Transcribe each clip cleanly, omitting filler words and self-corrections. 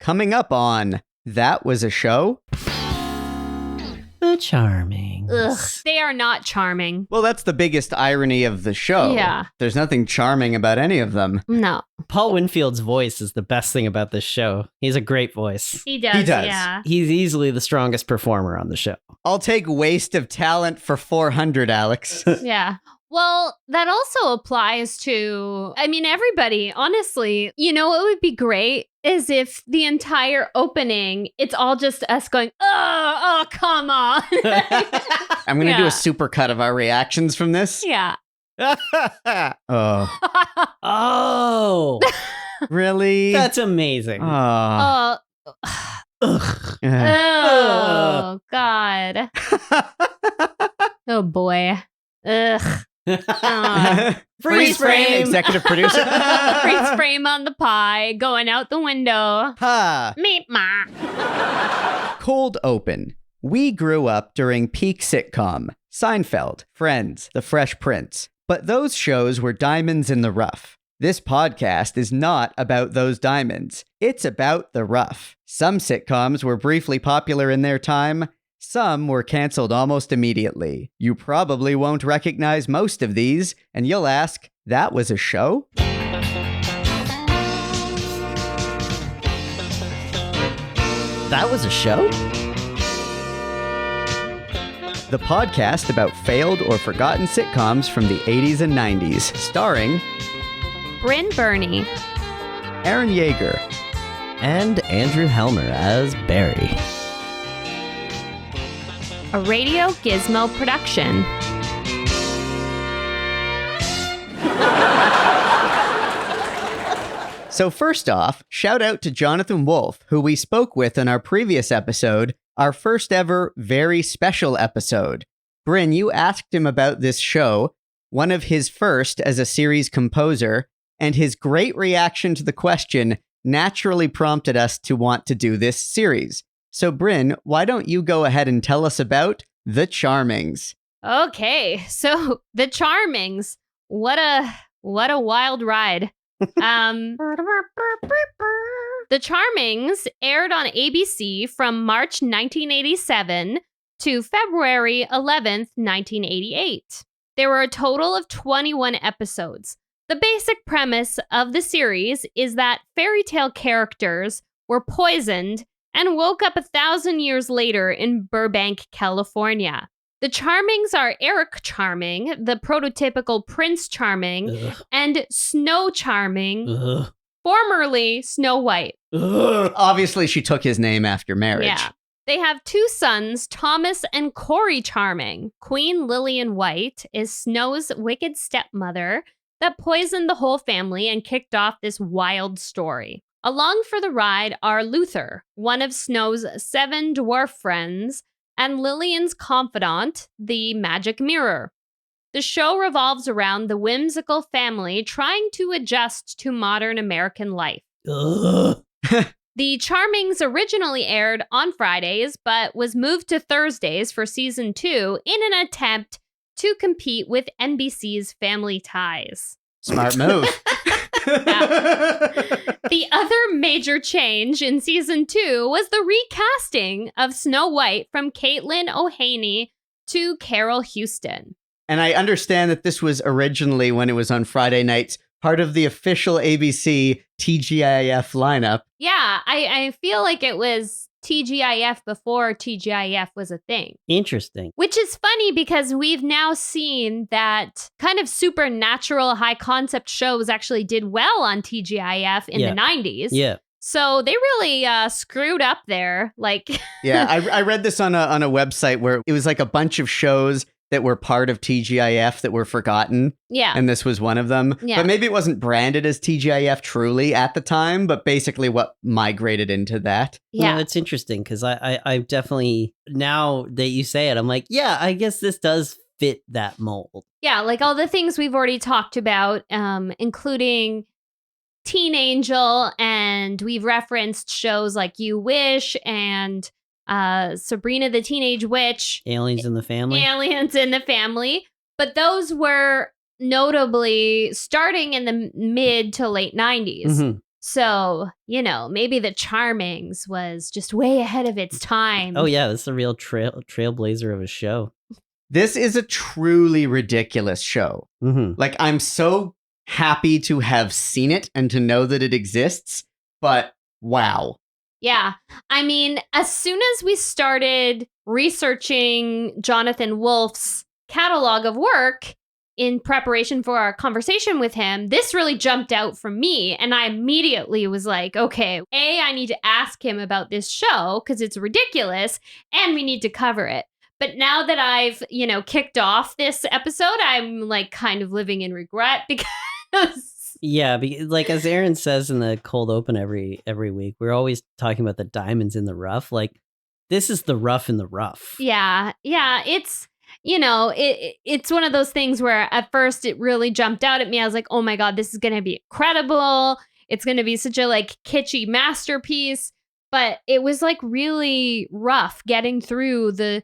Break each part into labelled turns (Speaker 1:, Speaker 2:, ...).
Speaker 1: Coming up on That Was a Show.
Speaker 2: The Charming.
Speaker 3: Ugh, they are not charming.
Speaker 1: Well, that's the biggest irony of the show.
Speaker 3: Yeah.
Speaker 1: There's nothing charming about any of them.
Speaker 3: No.
Speaker 2: Paul Winfield's voice is the best thing about this show. He's a great voice.
Speaker 3: He does, yeah.
Speaker 2: He's easily the strongest performer on the show.
Speaker 1: I'll take waste of talent for 400, Alex.
Speaker 3: Yeah. Well, that also applies to, everybody. Honestly, what would be great is if the entire opening, it's all just us going, oh, come on.
Speaker 1: I'm going to do a super cut of our reactions from this.
Speaker 3: Yeah.
Speaker 1: Oh.
Speaker 2: Oh.
Speaker 1: Really?
Speaker 2: That's amazing.
Speaker 1: Oh.
Speaker 2: Ugh.
Speaker 3: Oh, God. Oh, boy. Ugh.
Speaker 1: Freeze frame. Executive producer.
Speaker 3: Freeze frame on the pie, going out the window.
Speaker 1: Ha.
Speaker 3: Meep ma.
Speaker 1: Cold open. We grew up during peak sitcom. Seinfeld, Friends, The Fresh Prince. But those shows were diamonds in the rough. This podcast is not about those diamonds. It's about the rough. Some sitcoms were briefly popular in their time. Some were canceled almost immediately. You probably won't recognize most of these, and you'll ask, that was a show?
Speaker 2: That was a show?
Speaker 1: The podcast about failed or forgotten sitcoms from the 80s and 90s, starring
Speaker 3: Brynn Byrne,
Speaker 1: Aaron Yeger,
Speaker 2: And Andrew Helmer as Barry.
Speaker 3: a Radio Gizmo production.
Speaker 1: So first off, shout out to Jonathan Wolff, who we spoke with in our previous episode, our first ever very special episode. Brynn, you asked him about this show, one of his first as a series composer, and his great reaction to the question naturally prompted us to want to do this series. So Brynn, why don't you go ahead and tell us about The Charmings?
Speaker 3: Okay, so The Charmings. What a wild ride. The Charmings aired on ABC from March 1987 to February 11th, 1988. There were a total of 21 episodes. The basic premise of the series is that fairytale characters were poisoned and woke up 1,000 years later in Burbank, California. The Charmings are Eric Charming, the prototypical Prince Charming, and Snow Charming, formerly Snow White.
Speaker 1: Obviously, she took his name after marriage.
Speaker 3: Yeah. They have two sons, Thomas and Corey Charming. Queen Lillian White is Snow's wicked stepmother that poisoned the whole family and kicked off this wild story. Along for the ride are Luther, one of Snow's 7 dwarf friends, and Lillian's confidant, the Magic Mirror. The show revolves around the whimsical family trying to adjust to modern American life. The Charmings originally aired on Fridays, but was moved to Thursdays for season 2 in an attempt to compete with NBC's Family Ties.
Speaker 1: Smart move.
Speaker 3: The other major change in season 2 was the recasting of Snow White from Caitlin O'Haney to Carol Houston.
Speaker 1: And I understand that this was originally, when it was on Friday nights, part of the official ABC TGIF lineup.
Speaker 3: Yeah, I feel like it was TGIF before TGIF was a thing.
Speaker 2: Interesting.
Speaker 3: Which is funny because we've now seen that kind of supernatural high concept shows actually did well on TGIF in the 90s.
Speaker 2: Yeah.
Speaker 3: So they really screwed up there.
Speaker 1: Yeah, I read this on a website where it was like a bunch of shows that were part of TGIF that were forgotten.
Speaker 3: Yeah.
Speaker 1: And this was one of them.
Speaker 3: Yeah.
Speaker 1: But maybe it wasn't branded as TGIF truly at the time, but basically what migrated into that.
Speaker 3: Yeah.
Speaker 2: No, it's interesting because I definitely, now that you say it, I'm like, yeah, I guess this does fit that mold.
Speaker 3: Yeah, like all the things we've already talked about, including Teen Angel, and we've referenced shows like You Wish and Sabrina the Teenage Witch.
Speaker 2: Aliens in the Family.
Speaker 3: Aliens in the Family. But those were notably starting in the mid to late 90s.
Speaker 2: Mm-hmm.
Speaker 3: So, maybe the Charmings was just way ahead of its time.
Speaker 2: Oh yeah, this is a real trailblazer of a show.
Speaker 1: This is a truly ridiculous show.
Speaker 2: Mm-hmm.
Speaker 1: Like, I'm so happy to have seen it and to know that it exists, but wow.
Speaker 3: Yeah. I mean, as soon as we started researching Jonathan Wolff's catalog of work in preparation for our conversation with him, this really jumped out from me. And I immediately was like, okay, I need to ask him about this show because it's ridiculous and we need to cover it. But now that I've, kicked off this episode, I'm like kind of living in regret because...
Speaker 2: Yeah, like as Aaron says in the cold open every week, we're always talking about the diamonds in the rough. Like, this is the rough in the rough.
Speaker 3: Yeah. It's, it's one of those things where at first it really jumped out at me. I was like, oh my God, this is going to be incredible. It's going to be such a like kitschy masterpiece. But it was like really rough getting through the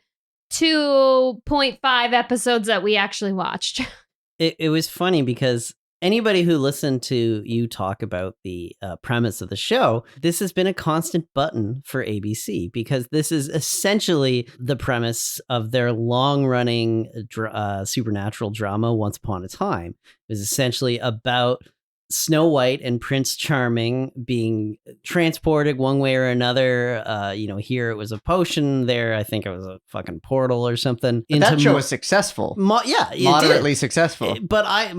Speaker 3: 2.5 episodes that we actually watched.
Speaker 2: It was funny because anybody who listened to you talk about the premise of the show, this has been a constant button for ABC because this is essentially the premise of their long-running supernatural drama, Once Upon a Time. It was essentially about Snow White and Prince Charming being transported one way or another. Here it was a potion. There, I think it was a fucking portal or something.
Speaker 1: But that show was successful. Moderately successful.
Speaker 2: But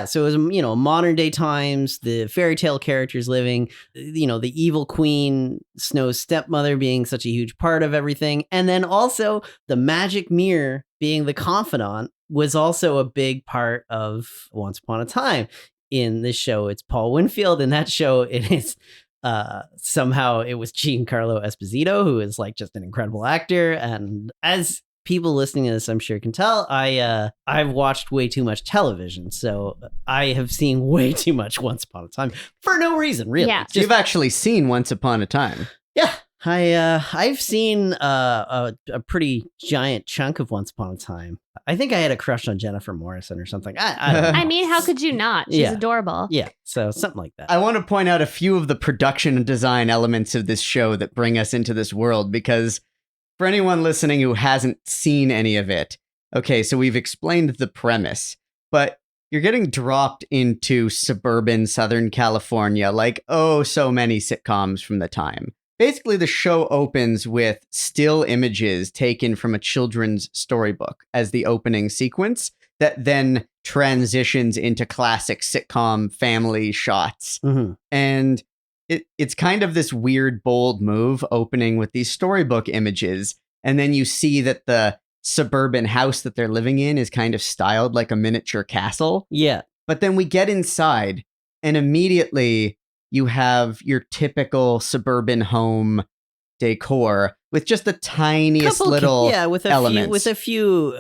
Speaker 2: so it was, modern day times, the fairy tale characters living, the evil queen, Snow's stepmother being such a huge part of everything. And then also the magic mirror being the confidant was also a big part of Once Upon a Time. In this show, it's Paul Winfield. In that show, it is somehow it was Giancarlo Esposito, who is like just an incredible actor. And as people listening to this, I'm sure can tell, I've watched way too much television, so I have seen way too much Once Upon a Time for no reason, really.
Speaker 3: Yeah.
Speaker 1: You've actually seen Once Upon a Time.
Speaker 2: Yeah. I've seen a pretty giant chunk of Once Upon a Time. I think I had a crush on Jennifer Morrison or something. I don't know.
Speaker 3: I mean, how could you not? She's adorable.
Speaker 2: Yeah, so something like that.
Speaker 1: I want to point out a few of the production and design elements of this show that bring us into this world, because for anyone listening who hasn't seen any of it, okay, so we've explained the premise, but you're getting dropped into suburban Southern California like, oh, so many sitcoms from the time. Basically, the show opens with still images taken from a children's storybook as the opening sequence that then transitions into classic sitcom family shots.
Speaker 2: Mm-hmm.
Speaker 1: And it's kind of this weird, bold move opening with these storybook images. And then you see that the suburban house that they're living in is kind of styled like a miniature castle.
Speaker 2: Yeah.
Speaker 1: But then we get inside and immediately you have your typical suburban home decor with just the tiniest little elements.
Speaker 2: With a few,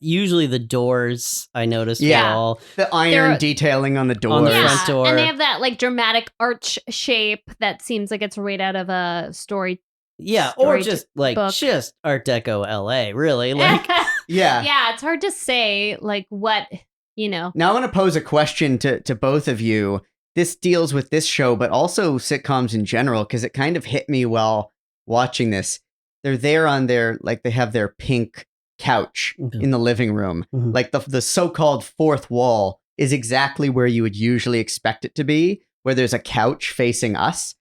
Speaker 2: usually the doors, I noticed.
Speaker 1: Yeah,
Speaker 2: all
Speaker 1: the iron detailing on the door.
Speaker 2: On the front door.
Speaker 3: And they have that like dramatic arch shape that seems like it's right out of a story.
Speaker 2: Yeah, or just like just Art Deco LA, really. Like,
Speaker 3: yeah, it's hard to say like what,
Speaker 1: Now I want to pose a question to both of you. This deals with this show, but also sitcoms in general, because it kind of hit me while watching this. They're there on their, like, they have their pink couch in the living room.
Speaker 2: Mm-hmm.
Speaker 1: Like the so-called fourth wall is exactly where you would usually expect it to be, where there's a couch facing us.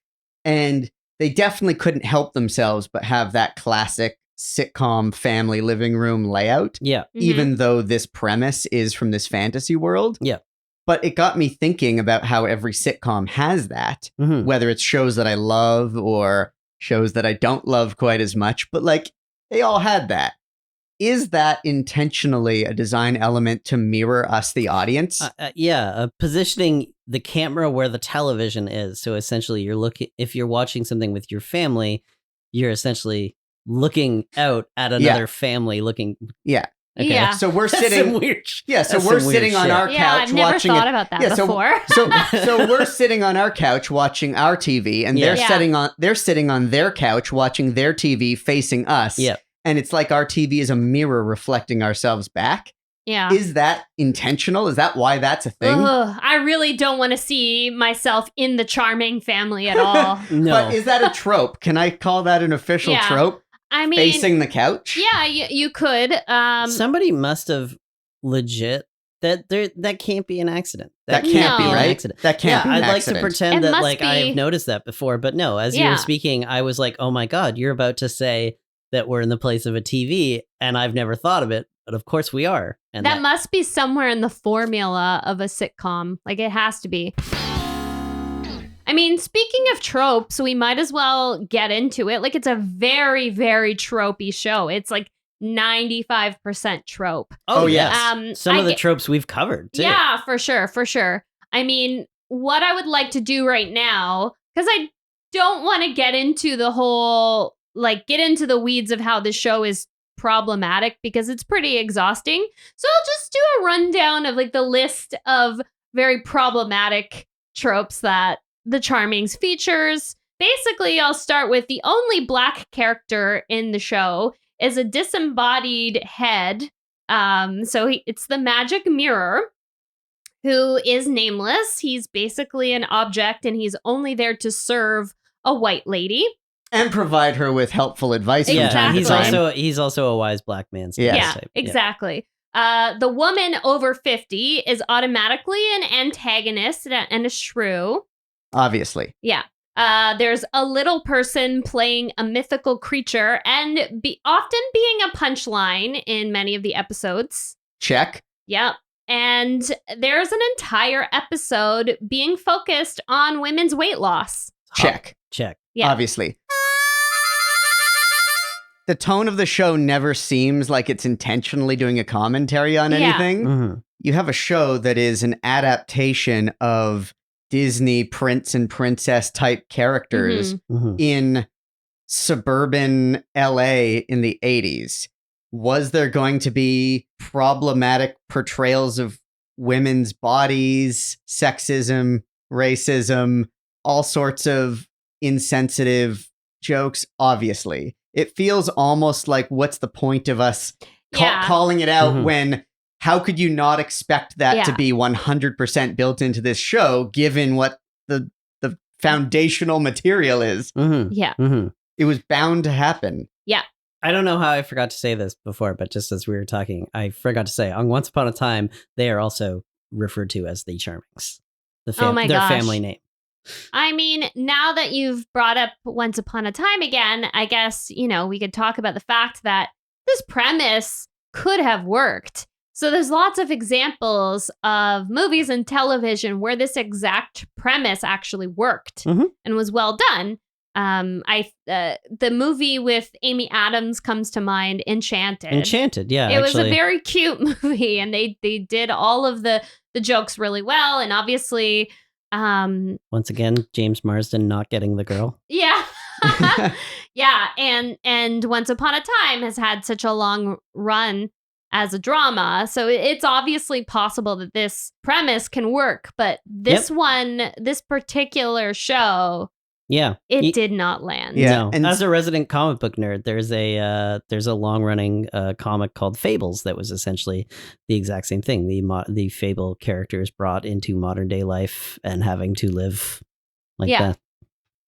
Speaker 1: And they definitely couldn't help themselves but have that classic sitcom family living room layout.
Speaker 2: Yeah.
Speaker 1: Even though this premise is from this fantasy world.
Speaker 2: Yeah.
Speaker 1: But it got me thinking about how every sitcom has that, whether it's shows that I love or shows that I don't love quite as much, but like they all had that. Is that intentionally a design element to mirror us, the audience?
Speaker 2: Positioning the camera where the television is. So essentially if you're watching something with your family, you're essentially looking out at another family looking.
Speaker 1: Yeah.
Speaker 2: Okay.
Speaker 3: Yeah.
Speaker 1: So we're
Speaker 2: That's
Speaker 1: sitting
Speaker 2: weird.
Speaker 1: Yeah, so we're sitting on our couch
Speaker 3: I've never
Speaker 1: watching
Speaker 3: thought about that before.
Speaker 1: So we're sitting on our couch watching our TV, and they're sitting on their couch watching their TV facing us.
Speaker 2: Yeah.
Speaker 1: And it's like our TV is a mirror reflecting ourselves back.
Speaker 3: Yeah.
Speaker 1: Is that intentional? Is that why that's a thing?
Speaker 3: Ugh, I really don't want to see myself in the charming family at all.
Speaker 2: No.
Speaker 1: But is that a trope? Can I call that an official
Speaker 3: Yeah.
Speaker 1: trope?
Speaker 3: I mean,
Speaker 1: Facing the couch?
Speaker 3: yeah, you could.
Speaker 2: Somebody must have legit that can't be an accident.
Speaker 1: That can't be,
Speaker 3: No.
Speaker 1: right?
Speaker 2: Accident.
Speaker 1: That can't be an
Speaker 2: I'd like to
Speaker 1: accident.
Speaker 2: pretend
Speaker 3: It
Speaker 2: that
Speaker 3: must
Speaker 2: like I
Speaker 3: be.
Speaker 2: have noticed that before, but no. As you
Speaker 3: Yeah.
Speaker 2: were speaking, I was like, "Oh my god, you're about to say that we're in the place of a TV," and I've never thought of it, but of course we are. And
Speaker 3: that must be somewhere in the formula of a sitcom. Like it has to be. I mean, speaking of tropes, we might as well get into it. Like it's a very, very tropey show. It's like 95% trope.
Speaker 2: Oh
Speaker 1: yes.
Speaker 2: yes. Some of the tropes we've covered too.
Speaker 3: Yeah, for sure. I mean, what I would like to do right now, because I don't want to get into the whole, like, get into the weeds of how the show is problematic because it's pretty exhausting. So I'll just do a rundown of like the list of very problematic tropes that the Charmings features. Basically, I'll start with the only black character in the show is a disembodied head. It's the magic mirror, who is nameless. He's basically an object and he's only there to serve a white lady.
Speaker 1: And provide her with helpful advice from
Speaker 2: Yeah,
Speaker 1: time to
Speaker 3: Exactly.
Speaker 1: time.
Speaker 2: he's also a wise black man.
Speaker 1: Yes.
Speaker 3: Yeah,
Speaker 2: stereotype.
Speaker 3: exactly. The woman over 50 is automatically an antagonist and a shrew.
Speaker 1: Obviously.
Speaker 3: Yeah. There's a little person playing a mythical creature and often being a punchline in many of the episodes.
Speaker 1: Check.
Speaker 3: Yep. And there's an entire episode being focused on women's weight loss.
Speaker 1: Check.
Speaker 2: Check.
Speaker 3: Yeah.
Speaker 1: Obviously. The tone of the show never seems like it's intentionally doing a commentary on
Speaker 3: Yeah.
Speaker 1: anything.
Speaker 2: Mm-hmm.
Speaker 1: You have a show that is an adaptation of Disney prince and princess type characters
Speaker 2: Mm-hmm.
Speaker 1: in suburban LA in the 80s. Was there going to be problematic portrayals of women's bodies, sexism, racism, all sorts of insensitive jokes? Obviously. It feels almost like, what's the point of us
Speaker 3: Yeah.
Speaker 1: calling it out
Speaker 2: Mhm.
Speaker 1: when how could you not expect that to
Speaker 3: Yeah.
Speaker 1: be 100% built into this show, given what the foundational material is?
Speaker 2: Mm-hmm.
Speaker 3: Yeah.
Speaker 2: Mm-hmm.
Speaker 1: It was bound to happen.
Speaker 2: I don't know how I forgot to say this before, but just as we were talking, I forgot to say on Once Upon a Time, they are also referred to as the Charmings.
Speaker 3: Oh my
Speaker 2: their
Speaker 3: gosh.
Speaker 2: family name.
Speaker 3: I mean, now that you've brought up Once Upon a Time again, I guess, we could talk about the fact that this premise could have worked. So there's lots of examples of movies and television where this exact premise actually worked
Speaker 2: Mhm.
Speaker 3: and was well done. The movie with Amy Adams comes to mind, Enchanted.
Speaker 2: Enchanted, yeah.
Speaker 3: It was a
Speaker 2: actually.
Speaker 3: very cute movie, and they did all of the jokes really well, and obviously,
Speaker 2: Once again, James Marsden not getting the girl.
Speaker 3: yeah, yeah, and Once Upon a Time has had such a long run as a drama, so it's obviously possible that this premise can work. But this particular show,
Speaker 2: Yeah.
Speaker 3: it did not land.
Speaker 1: Yeah,
Speaker 2: No.
Speaker 1: and-
Speaker 2: As a resident comic book nerd, there's a long running comic called Fables that was essentially the exact same thing. The fable characters brought into modern day life and having to live like
Speaker 3: Yeah.
Speaker 2: that.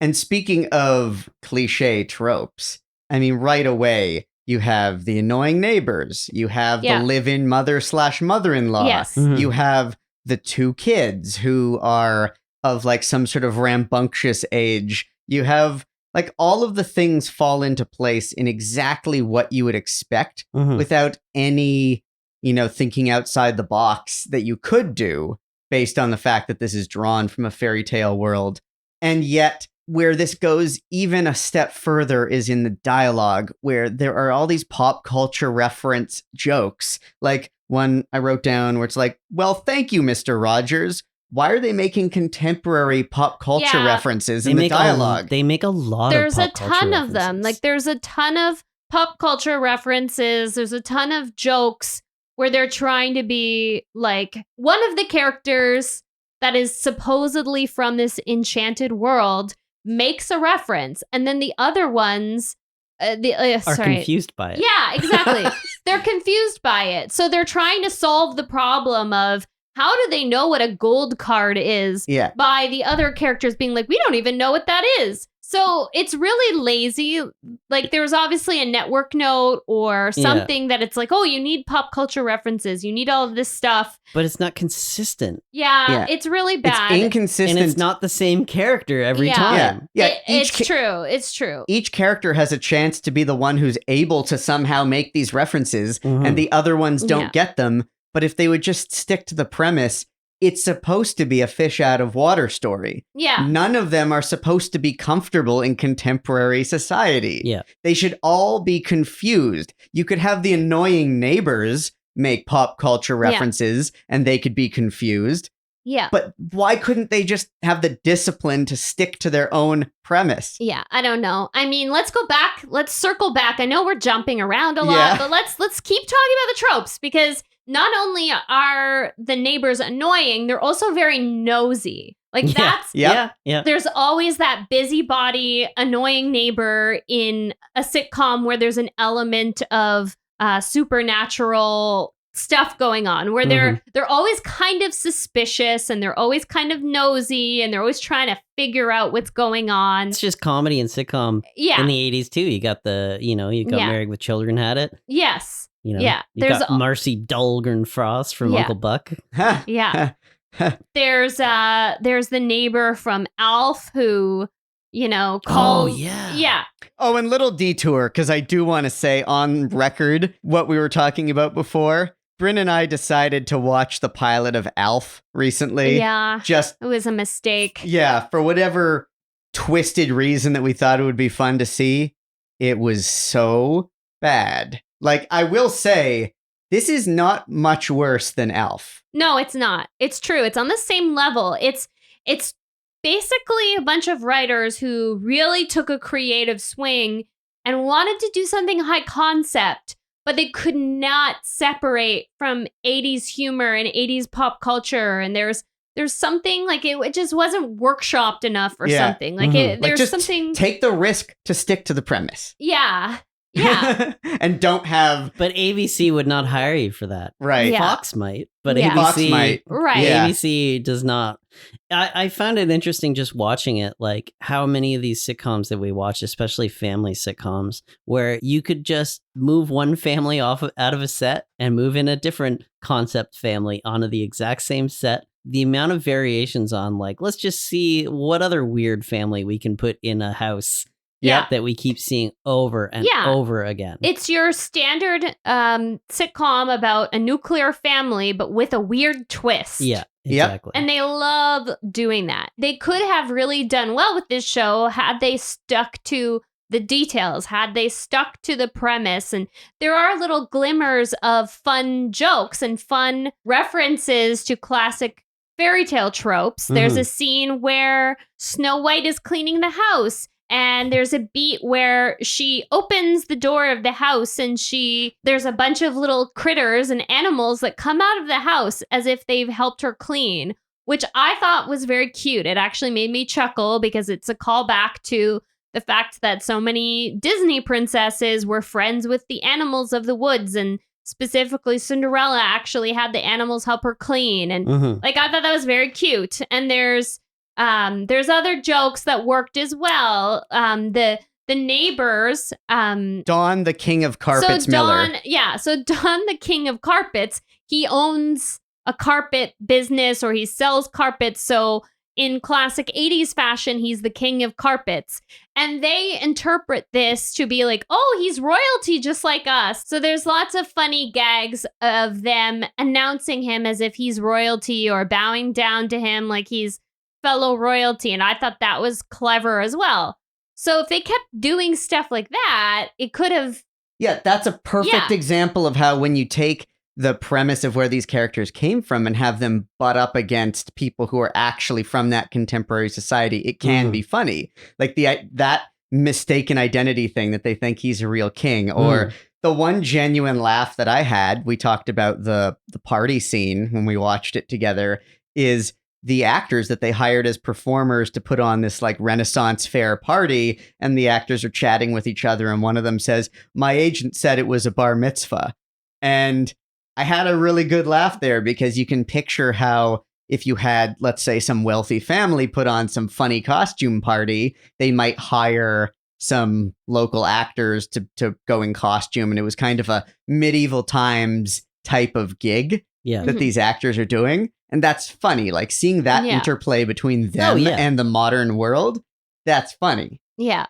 Speaker 1: And speaking of cliche tropes, I mean, right away, you have the annoying neighbors. You have
Speaker 3: Yeah.
Speaker 1: the live-in mother/mother-in-law.
Speaker 3: Yes.
Speaker 2: Mhm.
Speaker 1: You have the two kids who are of like some sort of rambunctious age. You have like all of the things fall into place in exactly what you would expect
Speaker 2: Mhm.
Speaker 1: without any, thinking outside the box that you could do based on the fact that this is drawn from a fairy tale world. And yet, where this goes even a step further is in the dialogue, where there are all these pop culture reference jokes. Like one I wrote down where it's like, well, thank you, Mr. Rogers. Why are they making contemporary pop culture
Speaker 3: Yeah.
Speaker 1: references in the dialogue?
Speaker 2: They make a lot
Speaker 3: There's
Speaker 2: of
Speaker 3: a
Speaker 2: pop culture
Speaker 3: ton of them.
Speaker 2: references.
Speaker 3: Like there's a ton of pop culture references. There's a ton of jokes where they're trying to be like one of the characters that is supposedly from this enchanted world makes a reference, and then the other ones
Speaker 2: are confused by it.
Speaker 3: Yeah, exactly. they're confused by it. So they're trying to solve the problem of how do they know what a gold card is by the other characters being like, we don't even know what that is. So it's really lazy. Like there's obviously a network note or something that it's like, oh, you need pop culture references. You need all of this stuff.
Speaker 2: But it's not consistent.
Speaker 3: Yeah, it's really bad.
Speaker 1: It's inconsistent.
Speaker 2: And it's not the same character every time.
Speaker 3: It's true. It's true.
Speaker 1: Each character has a chance to be the one who's able to somehow make these references, and the other ones don't get them. But if they would just stick to the premise, it's supposed to be a fish out of water story.
Speaker 3: Yeah.
Speaker 1: None of them are supposed to be comfortable in contemporary society.
Speaker 2: Yeah.
Speaker 1: They should all be confused. You could have the annoying neighbors make pop culture references and they could be confused.
Speaker 3: Yeah.
Speaker 1: But why couldn't they just have the discipline to stick to their own premise?
Speaker 3: Yeah, I don't know. I mean, let's go back. Let's circle back. I know we're jumping around a lot, but let's keep talking about the tropes because not only are the neighbors annoying, they're also very nosy. Like there's always that busybody, annoying neighbor in a sitcom where there's an element of supernatural stuff going on where they're always kind of suspicious and they're always kind of nosy and they're always trying to figure out what's going on.
Speaker 2: It's just comedy and sitcom in the 80s too. You got Married with Children had it.
Speaker 3: Yes.
Speaker 2: You got Marcy Dahlgren Frost from Uncle Buck.
Speaker 3: Yeah. There's the neighbor from Alf who, calls.
Speaker 2: Oh, yeah.
Speaker 1: Oh, and little detour, because I do want to say on record what we were talking about before. Brynn and I decided to watch the pilot of Alf recently.
Speaker 3: Yeah. It was a mistake.
Speaker 1: Yeah. For whatever twisted reason that we thought it would be fun to see, it was so bad. Like, I will say, this is not much worse than Alf.
Speaker 3: No, it's not. It's true. It's on the same level. It's basically a bunch of writers who really took a creative swing and wanted to do something high concept, but they could not separate from 80s humor and 80s pop culture. And there's something like it just wasn't workshopped enough or something. Like there's something.
Speaker 1: Take the risk to stick to the premise.
Speaker 3: Yeah. Yeah.
Speaker 1: And don't have.
Speaker 2: But ABC would not hire you for that.
Speaker 1: Right.
Speaker 3: Yeah.
Speaker 2: Fox might, but
Speaker 3: Yeah.
Speaker 2: ABC
Speaker 1: Fox might.
Speaker 3: Right.
Speaker 1: Yeah.
Speaker 2: ABC does not. I found it interesting just watching it, like how many of these sitcoms that we watch, especially family sitcoms, where you could just move one family out of a set and move in a different concept family onto the exact same set. The amount of variations on, like, let's just see what other weird family we can put in a house.
Speaker 3: Yeah.
Speaker 2: That we keep seeing over and over again.
Speaker 3: It's your standard sitcom about a nuclear family, but with a weird twist.
Speaker 2: Yeah, exactly.
Speaker 3: And they love doing that. They could have really done well with this show had they stuck to the details, had they stuck to the premise. And there are little glimmers of fun jokes and fun references to classic fairy tale tropes. There's a scene where Snow White is cleaning the house. And there's a beat where she opens the door of the house and there's a bunch of little critters and animals that come out of the house as if they've helped her clean, which I thought was very cute. It actually made me chuckle because it's a callback to the fact that so many Disney princesses were friends with the animals of the woods, and specifically Cinderella actually had the animals help her clean. And I thought that was very cute. And there's other jokes that worked as well. The neighbors.
Speaker 1: Don, the king of carpets, Miller.
Speaker 3: So Don, the king of carpets, he owns a carpet business or he sells carpets. So in classic 80s fashion, he's the king of carpets. And they interpret this to be like, oh, he's royalty just like us. So there's lots of funny gags of them announcing him as if he's royalty or bowing down to him like he's fellow royalty, and I thought that was clever as well. So if they kept doing stuff like that, it could have.
Speaker 1: Yeah, that's a perfect example of how when you take the premise of where these characters came from and have them butt up against people who are actually from that contemporary society, it can be funny. Like that mistaken identity thing that they think he's a real king, or the one genuine laugh that I had. We talked about the party scene when we watched it together. Is the actors that they hired as performers to put on this like Renaissance fair party, and the actors are chatting with each other, and one of them says, "My agent said it was a bar mitzvah." And I had a really good laugh there because you can picture how if you had, let's say, some wealthy family put on some funny costume party, they might hire some local actors to go in costume. And it was kind of a medieval times type of gig that these actors are doing. And that's funny. Like seeing that interplay between them and the modern world, that's funny.
Speaker 3: Yeah.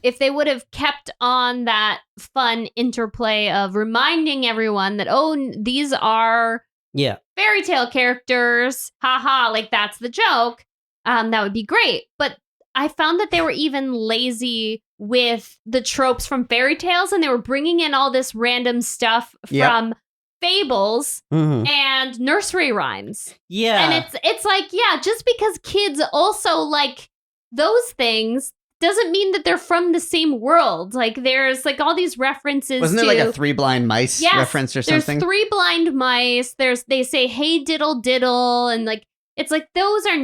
Speaker 3: If they would have kept on that fun interplay of reminding everyone that, oh, these are fairy tale characters, haha, like that's the joke, that would be great. But I found that they were even lazy with the tropes from fairy tales, and they were bringing in all this random stuff from fables and nursery rhymes.
Speaker 2: Yeah.
Speaker 3: And it's like, just because kids also like those things doesn't mean that they're from the same world. Like there's like all these references.
Speaker 1: Wasn't there like a Three Blind Mice reference or something?
Speaker 3: There's Three Blind Mice. They say, hey, diddle diddle. And like, it's like, those are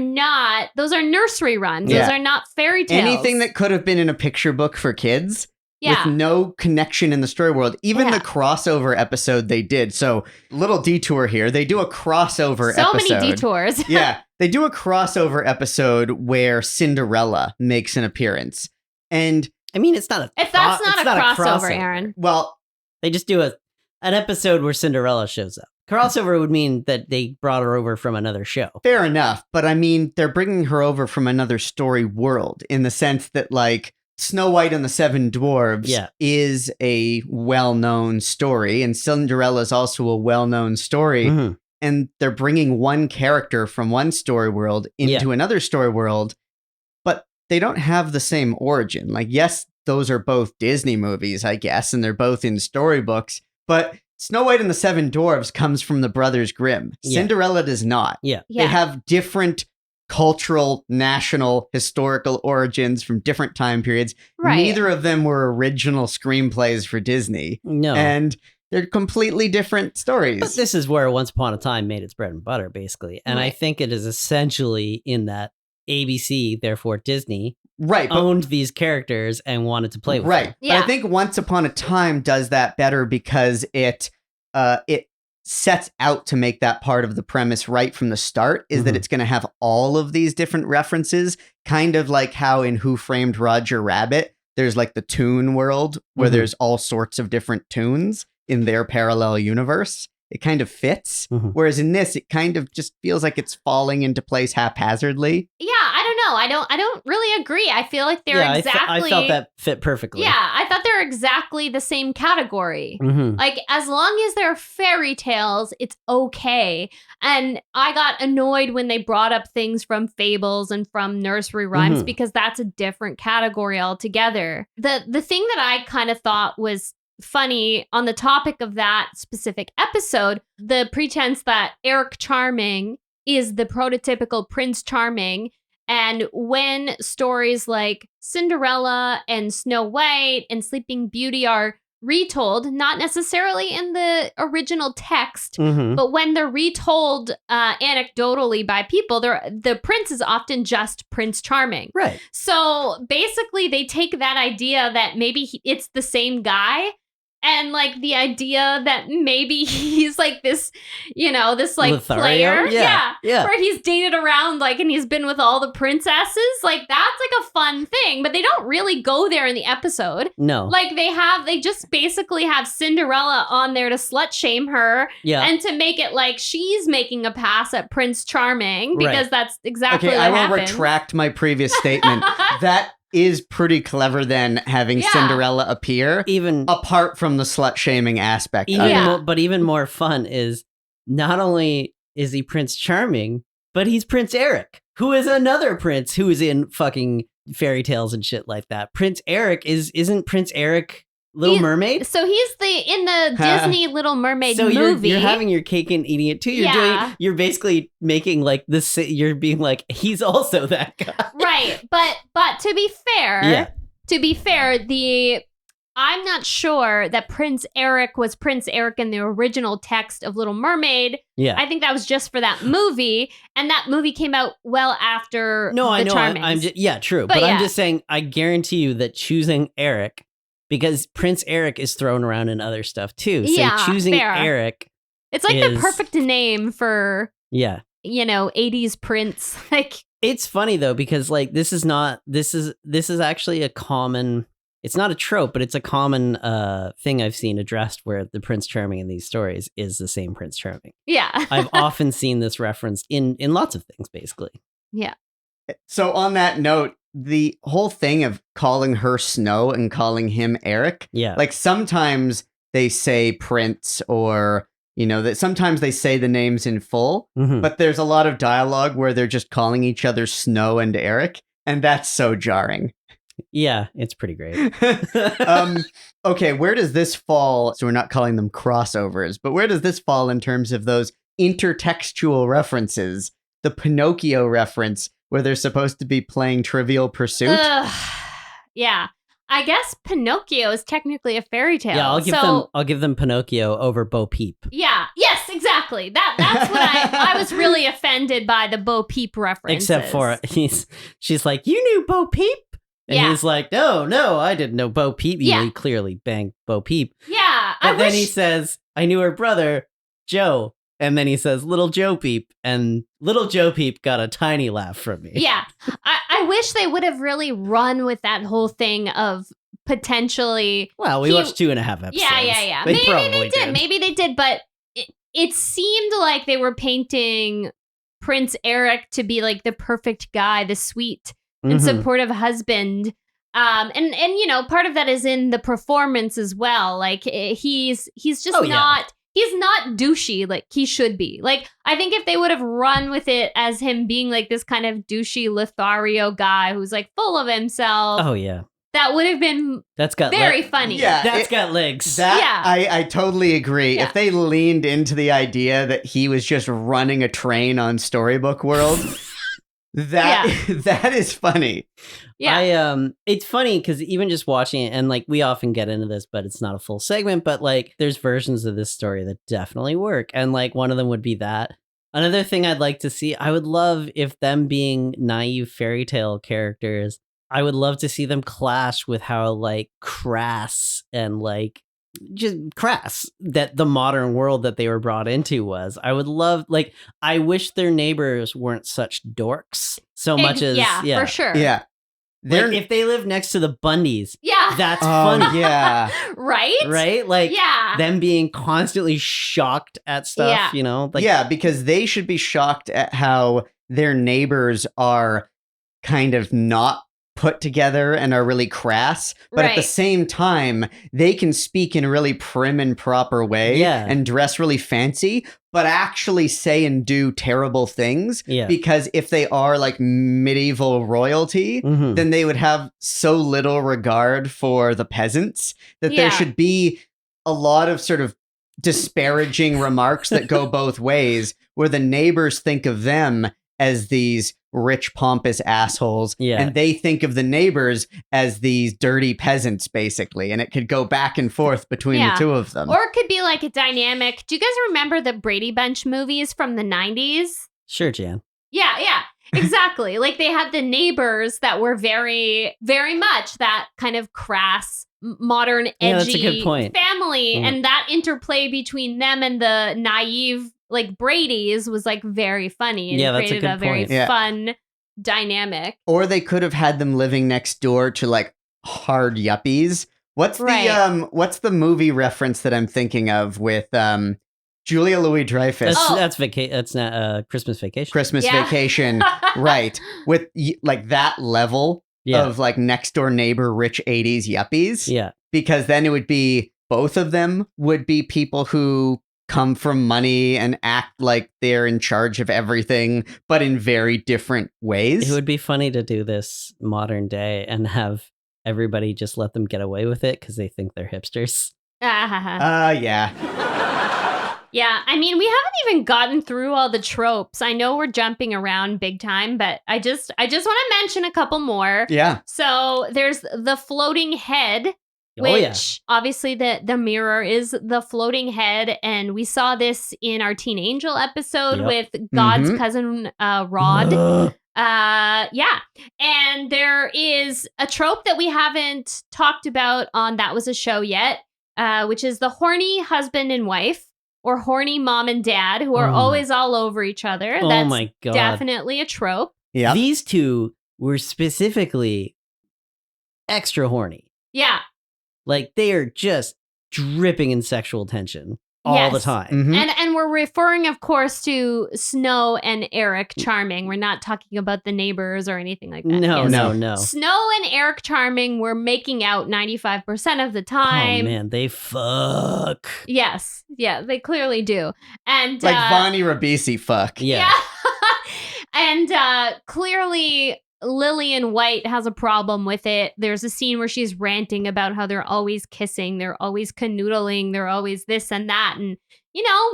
Speaker 3: nursery rhymes. Those are not fairy tales.
Speaker 1: Anything that could have been in a picture book for kids with no connection in the story world. Even the crossover episode they did. So little detour here. They do a crossover episode.
Speaker 3: So many detours.
Speaker 1: They do a crossover episode where Cinderella makes an appearance. And
Speaker 2: I mean, that's not a
Speaker 3: crossover, Aaron.
Speaker 1: Well,
Speaker 2: they just do an episode where Cinderella shows up. Crossover would mean that they brought her over from another show.
Speaker 1: Fair enough. But I mean, they're bringing her over from another story world in the sense that like Snow White and the Seven Dwarves is a well-known story. And Cinderella is also a well-known story. And they're bringing one character from one story world into another story world, but they don't have the same origin. Like, yes, those are both Disney movies, I guess, and they're both in storybooks, but Snow White and the Seven Dwarves comes from the Brothers Grimm. Cinderella does not. They have different cultural, national, historical origins from different time periods. Neither of them were original screenplays for Disney.
Speaker 2: No.
Speaker 1: And they're completely different stories.
Speaker 2: But this is where Once Upon a Time made its bread and butter, basically. And I think it is essentially in that ABC, therefore Disney, owned these characters and wanted to play with them.
Speaker 1: But I think Once Upon a Time does that better because it sets out to make that part of the premise right from the start, is that it's going to have all of these different references, kind of like how in Who Framed Roger Rabbit, there's like the Toon world where there's all sorts of different tunes in their parallel universe. It kind of fits. Whereas in this, it kind of just feels like it's falling into place haphazardly.
Speaker 3: Yeah, I don't know. I don't really agree. I feel like they're exactly...
Speaker 2: I felt that fit perfectly.
Speaker 3: Yeah, I thought they're exactly the same category. Like, as long as they're fairy tales, it's okay. And I got annoyed when they brought up things from fables and from nursery rhymes because that's a different category altogether. The thing that I kind of thought was funny on the topic of that specific episode, the pretense that Eric Charming is the prototypical Prince Charming. And when stories like Cinderella and Snow White and Sleeping Beauty are retold, not necessarily in the original text, but when they're retold anecdotally by people, the prince is often just Prince Charming.
Speaker 2: Right.
Speaker 3: So basically they take that idea that maybe it's the same guy, and like the idea that maybe he's like this, this like
Speaker 2: Lothario?
Speaker 3: player.
Speaker 2: Yeah.
Speaker 3: Where he's dated around like, and he's been with all the princesses. Like that's like a fun thing, but they don't really go there in the episode.
Speaker 2: No.
Speaker 3: Like they just basically have Cinderella on there to slut shame her.
Speaker 2: Yeah.
Speaker 3: And to make it like she's making a pass at Prince Charming because that's exactly what
Speaker 1: I will
Speaker 3: happened.
Speaker 1: retract my previous statement. That is pretty clever then, having Cinderella appear,
Speaker 2: even
Speaker 1: apart from the slut shaming aspect.
Speaker 2: But even more fun is not only is he Prince Charming, but he's Prince Eric, who is another prince who is in fucking fairy tales and shit like that. Prince Eric isn't Prince Eric Little Mermaid?
Speaker 3: So he's in the Disney Little Mermaid movie.
Speaker 2: So you're having your cake and eating it too. You're basically making like this. You're being like, he's also that guy.
Speaker 3: Right. But to be fair, I'm not sure that Prince Eric was Prince Eric in the original text of Little Mermaid.
Speaker 2: Yeah.
Speaker 3: I think that was just for that movie. And that movie came out well after
Speaker 2: I know.
Speaker 3: Charmings.
Speaker 2: I'm true. But I'm just saying, I guarantee you that choosing Eric because Prince Eric is thrown around in other stuff too. So
Speaker 3: Yeah,
Speaker 2: choosing
Speaker 3: fair.
Speaker 2: Eric,
Speaker 3: It's like the
Speaker 2: is-
Speaker 3: perfect name for,
Speaker 2: yeah.
Speaker 3: 80s prince. Like,
Speaker 2: It's funny though, because like this is actually a common, it's not a trope, but it's a common thing I've seen addressed where the Prince Charming in these stories is the same Prince Charming.
Speaker 3: yeah.
Speaker 2: I've often seen this referenced in lots of things, basically.
Speaker 3: Yeah.
Speaker 1: So on that note, the whole thing of calling her Snow and calling him Eric,
Speaker 2: Yeah.
Speaker 1: like sometimes they say Prince or, that sometimes they say the names in full,
Speaker 2: Mhm.
Speaker 1: but there's a lot of dialogue where they're just calling each other Snow and Eric, and that's so jarring.
Speaker 2: Yeah, it's pretty great.
Speaker 1: Okay, where does this fall? So we're not calling them crossovers, but where does this fall in terms of those intertextual references? The Pinocchio reference where they're supposed to be playing Trivial Pursuit.
Speaker 3: Yeah. I guess Pinocchio is technically a fairy tale.
Speaker 2: Yeah, I'll give them Pinocchio over Bo Peep.
Speaker 3: Yeah. Yes, exactly. That's what I was really offended by the Bo Peep references.
Speaker 2: Except for she's like, you knew Bo Peep? And
Speaker 3: Yeah.
Speaker 2: he's like, no, I didn't know Bo Peep.
Speaker 3: Yeah.
Speaker 2: He clearly banged Bo Peep.
Speaker 3: Yeah.
Speaker 2: But then he says, I knew her brother, Joe. And then he says, Little Joe Peep. And Little Joe Peep got a tiny laugh from me.
Speaker 3: Yeah. I wish they would have really run with that whole thing of potentially.
Speaker 2: Well, we watched 2.5 episodes.
Speaker 3: Yeah.
Speaker 2: They
Speaker 3: Maybe
Speaker 2: probably
Speaker 3: they did. Maybe they did. But it seemed like they were painting Prince Eric to be like the perfect guy, the sweet and
Speaker 2: Mhm.
Speaker 3: supportive husband. And part of that is in the performance as well. Like he's just
Speaker 2: Oh, yeah.
Speaker 3: not. He's not douchey like he should be. Like, I think if they would have run with it as him being like this kind of douchey Lothario guy who's like full of himself,
Speaker 2: Oh, yeah.
Speaker 3: that would have been
Speaker 2: That's got
Speaker 3: very funny.
Speaker 1: Yeah.
Speaker 2: That's got legs.
Speaker 1: I totally agree.
Speaker 3: Yeah.
Speaker 1: If they leaned into the idea that he was just running a train on Storybook World, that is funny.
Speaker 3: Yeah.
Speaker 2: It's funny because even just watching it, and like we often get into this, but it's not a full segment, but like there's versions of this story that definitely work. And like one of them would be that. Another thing I'd like to see, I would love if them being naive fairy tale characters, I would love to see them clash with how like crass and like just crass that the modern world that they were brought into was. I would love, like, I wish their neighbors weren't such dorks so much as,
Speaker 3: for sure.
Speaker 1: Yeah.
Speaker 2: Like, if they live next to the Bundys,
Speaker 3: Yeah.
Speaker 2: that's
Speaker 1: Oh,
Speaker 2: funny.
Speaker 1: yeah.
Speaker 3: Right?
Speaker 2: Right? Like,
Speaker 3: Yeah.
Speaker 2: them being constantly shocked at stuff,
Speaker 3: Yeah.
Speaker 2: Like,
Speaker 1: yeah, because they should be shocked at how their neighbors are kind of not put together and are really crass, but at the
Speaker 3: Right.
Speaker 1: same time, they can speak in a really prim and proper way and dress really fancy, but actually say and do terrible things.
Speaker 2: Yeah.
Speaker 1: Because if they are like medieval royalty,
Speaker 2: Mhm.
Speaker 1: then they would have so little regard for the peasants that there
Speaker 3: Yeah.
Speaker 1: should be a lot of sort of disparaging remarks that go both ways, where the neighbors think of them as these rich, pompous assholes, and they think of the neighbors as these dirty peasants, basically, and it could go back and forth between the two of them.
Speaker 3: Or it could be like a dynamic. Do you guys remember the Brady Bunch movies from the 90s?
Speaker 2: Sure, Jan.
Speaker 3: Yeah, exactly. Like they had the neighbors that were very, very much that kind of crass, modern, edgy
Speaker 2: that's a good point.
Speaker 3: family.
Speaker 2: Mm.
Speaker 3: And that interplay between them and the naive, like Brady's was like very funny. And
Speaker 2: Yeah,
Speaker 3: it
Speaker 2: that's a
Speaker 3: created
Speaker 2: good
Speaker 3: a very
Speaker 2: point.
Speaker 1: Yeah.
Speaker 3: fun dynamic.
Speaker 1: Or they could have had them living next door to like hard yuppies. What's the movie reference that I'm thinking of with Julia Louis-Dreyfus?
Speaker 2: That's not Christmas Vacation.
Speaker 1: Christmas Vacation, right? With like that level of like next door neighbor, rich 80s yuppies.
Speaker 2: Yeah,
Speaker 1: because then it would be both of them would be people who come from money and act like they're in charge of everything, but in very different ways.
Speaker 2: It would be funny to do this modern day and have everybody just let them get away with it because they think they're hipsters.
Speaker 1: Yeah.
Speaker 3: Yeah, I mean, we haven't even gotten through all the tropes. I know we're jumping around big time, but I just want to mention a couple more.
Speaker 1: Yeah.
Speaker 3: So there's the floating head, which obviously the mirror is the floating head, and we saw this in our Teen Angel episode with God's cousin Rod. Yeah. And there is a trope that we haven't talked about on That Was a Show yet, which is the horny husband and wife or horny mom and dad who are always all over each other.
Speaker 2: Oh
Speaker 3: That's
Speaker 2: my God.
Speaker 3: definitely a trope.
Speaker 1: Yeah.
Speaker 2: These two were specifically extra horny.
Speaker 3: Yeah.
Speaker 2: Like they are just dripping in sexual tension all the
Speaker 3: Yes.
Speaker 2: time.
Speaker 1: Mhm.
Speaker 3: And we're referring, of course, to Snow and Eric Charming. We're not talking about the neighbors or anything like that.
Speaker 2: No,
Speaker 3: Yes.
Speaker 2: no.
Speaker 3: Snow and Eric Charming were making out 95% of the
Speaker 2: Oh
Speaker 3: time.
Speaker 2: man, they fuck.
Speaker 3: Yes. Yeah, they clearly do. And
Speaker 1: Like Vonnie Rabisi fuck.
Speaker 2: Yeah.
Speaker 3: And clearly Lillian White has a problem with it. There's a scene where she's ranting about how they're always kissing, they're always canoodling, they're always this and that. And,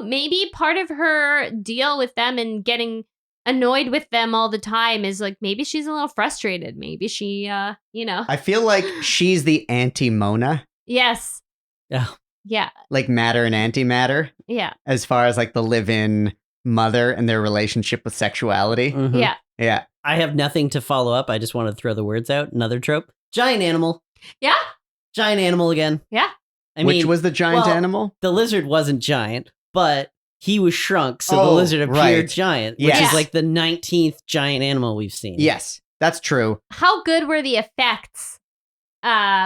Speaker 3: maybe part of her deal with them and getting annoyed with them all the time is like maybe she's a little frustrated. Maybe she,
Speaker 1: I feel like she's the anti-Mona,
Speaker 3: Yes.
Speaker 2: Oh.
Speaker 3: Yeah.
Speaker 1: like matter and antimatter,
Speaker 3: Yeah.
Speaker 1: as far as like the live-in mother and their relationship with sexuality.
Speaker 2: Mhm.
Speaker 3: Yeah.
Speaker 1: Yeah.
Speaker 2: I have nothing to follow up. I just want to throw the words out. Another trope. Giant animal.
Speaker 3: Yeah.
Speaker 2: Giant animal again.
Speaker 3: Yeah.
Speaker 1: Which was the giant animal?
Speaker 2: The lizard wasn't giant, but he was shrunk, so the
Speaker 1: Oh,
Speaker 2: lizard appeared
Speaker 1: right.
Speaker 2: giant, which
Speaker 1: Yes.
Speaker 2: is like the 19th giant animal we've seen.
Speaker 1: Yes, that's true.
Speaker 3: How good were the effects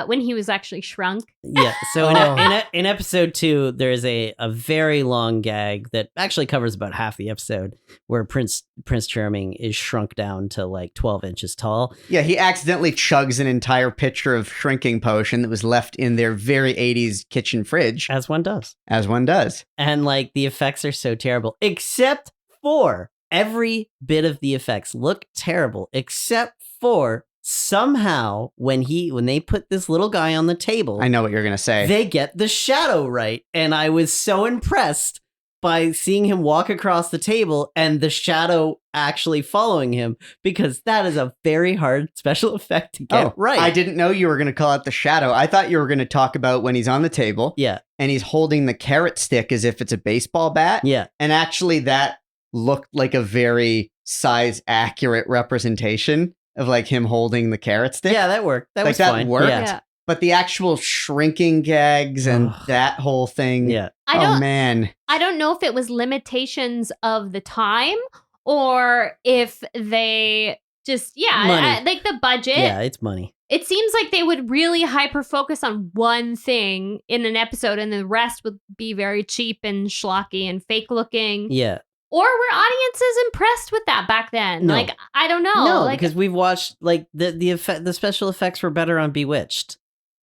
Speaker 3: when he was actually shrunk?
Speaker 2: Yeah. So
Speaker 1: Oh.
Speaker 2: in episode 2, there's a very long gag that actually covers about half the episode where Prince Charming is shrunk down to like 12 inches tall.
Speaker 1: Yeah, he accidentally chugs an entire pitcher of shrinking potion that was left in their very 80s kitchen fridge,
Speaker 2: As one does.
Speaker 1: as one does.
Speaker 2: And like the effects are so terrible, except for every bit of the effects look terrible, except for somehow when they put this little guy on the table,
Speaker 1: I know what you're going to say.
Speaker 2: they get the shadow right. And I was so impressed by seeing him walk across the table and the shadow actually following him, because that is a very hard special effect to get right.
Speaker 1: I didn't know you were going to call out the shadow. I thought you were going to talk about when he's on the table
Speaker 2: Yeah.
Speaker 1: and he's holding the carrot stick as if it's a baseball bat.
Speaker 2: Yeah.
Speaker 1: And actually that looked like a very size accurate representation of like him holding the carrot stick.
Speaker 2: Yeah, that worked. That
Speaker 1: Like,
Speaker 2: was
Speaker 1: that
Speaker 2: fine.
Speaker 1: worked?
Speaker 2: Yeah.
Speaker 1: But the actual shrinking gags and
Speaker 2: Ugh.
Speaker 1: that whole thing.
Speaker 2: Yeah.
Speaker 1: Oh, man.
Speaker 3: I don't know if it was limitations of the time or if they just,
Speaker 2: Money.
Speaker 3: like the budget.
Speaker 2: Yeah, it's money.
Speaker 3: It seems like they would really hyper focus on one thing in an episode and the rest would be very cheap and schlocky and fake looking.
Speaker 2: Yeah.
Speaker 3: Or were audiences impressed with that back then?
Speaker 2: No.
Speaker 3: Like, I don't know.
Speaker 2: No,
Speaker 3: Like,
Speaker 2: because we've watched like the special effects were better on Bewitched.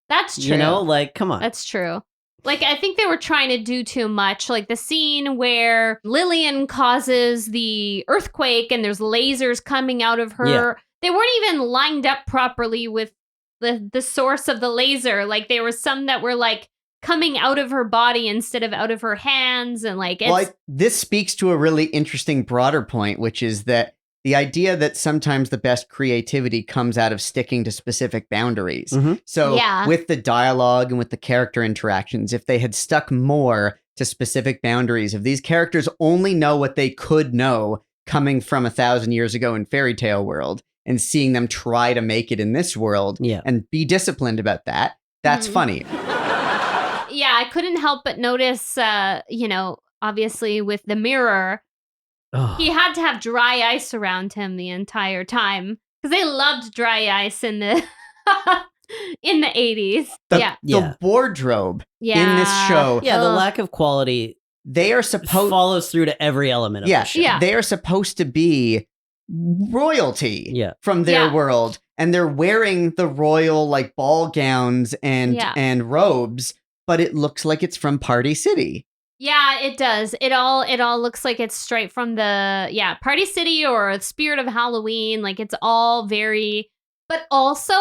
Speaker 3: that's true.
Speaker 2: You know, like come on.
Speaker 3: That's true. Like, I think they were trying to do too much. Like the scene where Lillian causes the earthquake and there's lasers coming out of her.
Speaker 2: Yeah.
Speaker 3: They weren't even lined up properly with the source of the laser. Like there were some that were like coming out of her body instead of out of her hands. And like, it's,
Speaker 1: This speaks to a really interesting broader point, which is that the idea that sometimes the best creativity comes out of sticking to specific boundaries.
Speaker 2: Mhm.
Speaker 1: So
Speaker 3: Yeah.
Speaker 1: with the dialogue and with the character interactions, if they had stuck more to specific boundaries, if these characters only know what they could know coming from 1,000 years ago in fairy tale world and seeing them try to make it in this world
Speaker 2: Yeah.
Speaker 1: and be disciplined about that, that's
Speaker 3: Mhm.
Speaker 1: funny.
Speaker 3: yeah, I couldn't help but notice, obviously with the mirror,
Speaker 2: Oh.
Speaker 3: he had to have dry ice around him the entire time because they loved dry ice in the in the 80s.
Speaker 1: The
Speaker 2: Yeah.
Speaker 1: wardrobe
Speaker 3: Yeah.
Speaker 1: in this show,
Speaker 2: Yeah, the
Speaker 3: Ugh.
Speaker 2: lack of quality
Speaker 1: they are supposed
Speaker 2: follows through to every element of
Speaker 1: Yeah,
Speaker 2: the show.
Speaker 3: Yeah.
Speaker 1: they are supposed to be royalty
Speaker 2: Yeah.
Speaker 1: from their
Speaker 3: Yeah.
Speaker 1: world, and they're wearing the royal like ball gowns and
Speaker 3: Yeah.
Speaker 1: robes, but it looks like it's from Party City.
Speaker 3: Yeah, it does. It all looks like it's straight from the Party City or Spirit of Halloween. Like it's all very. But also,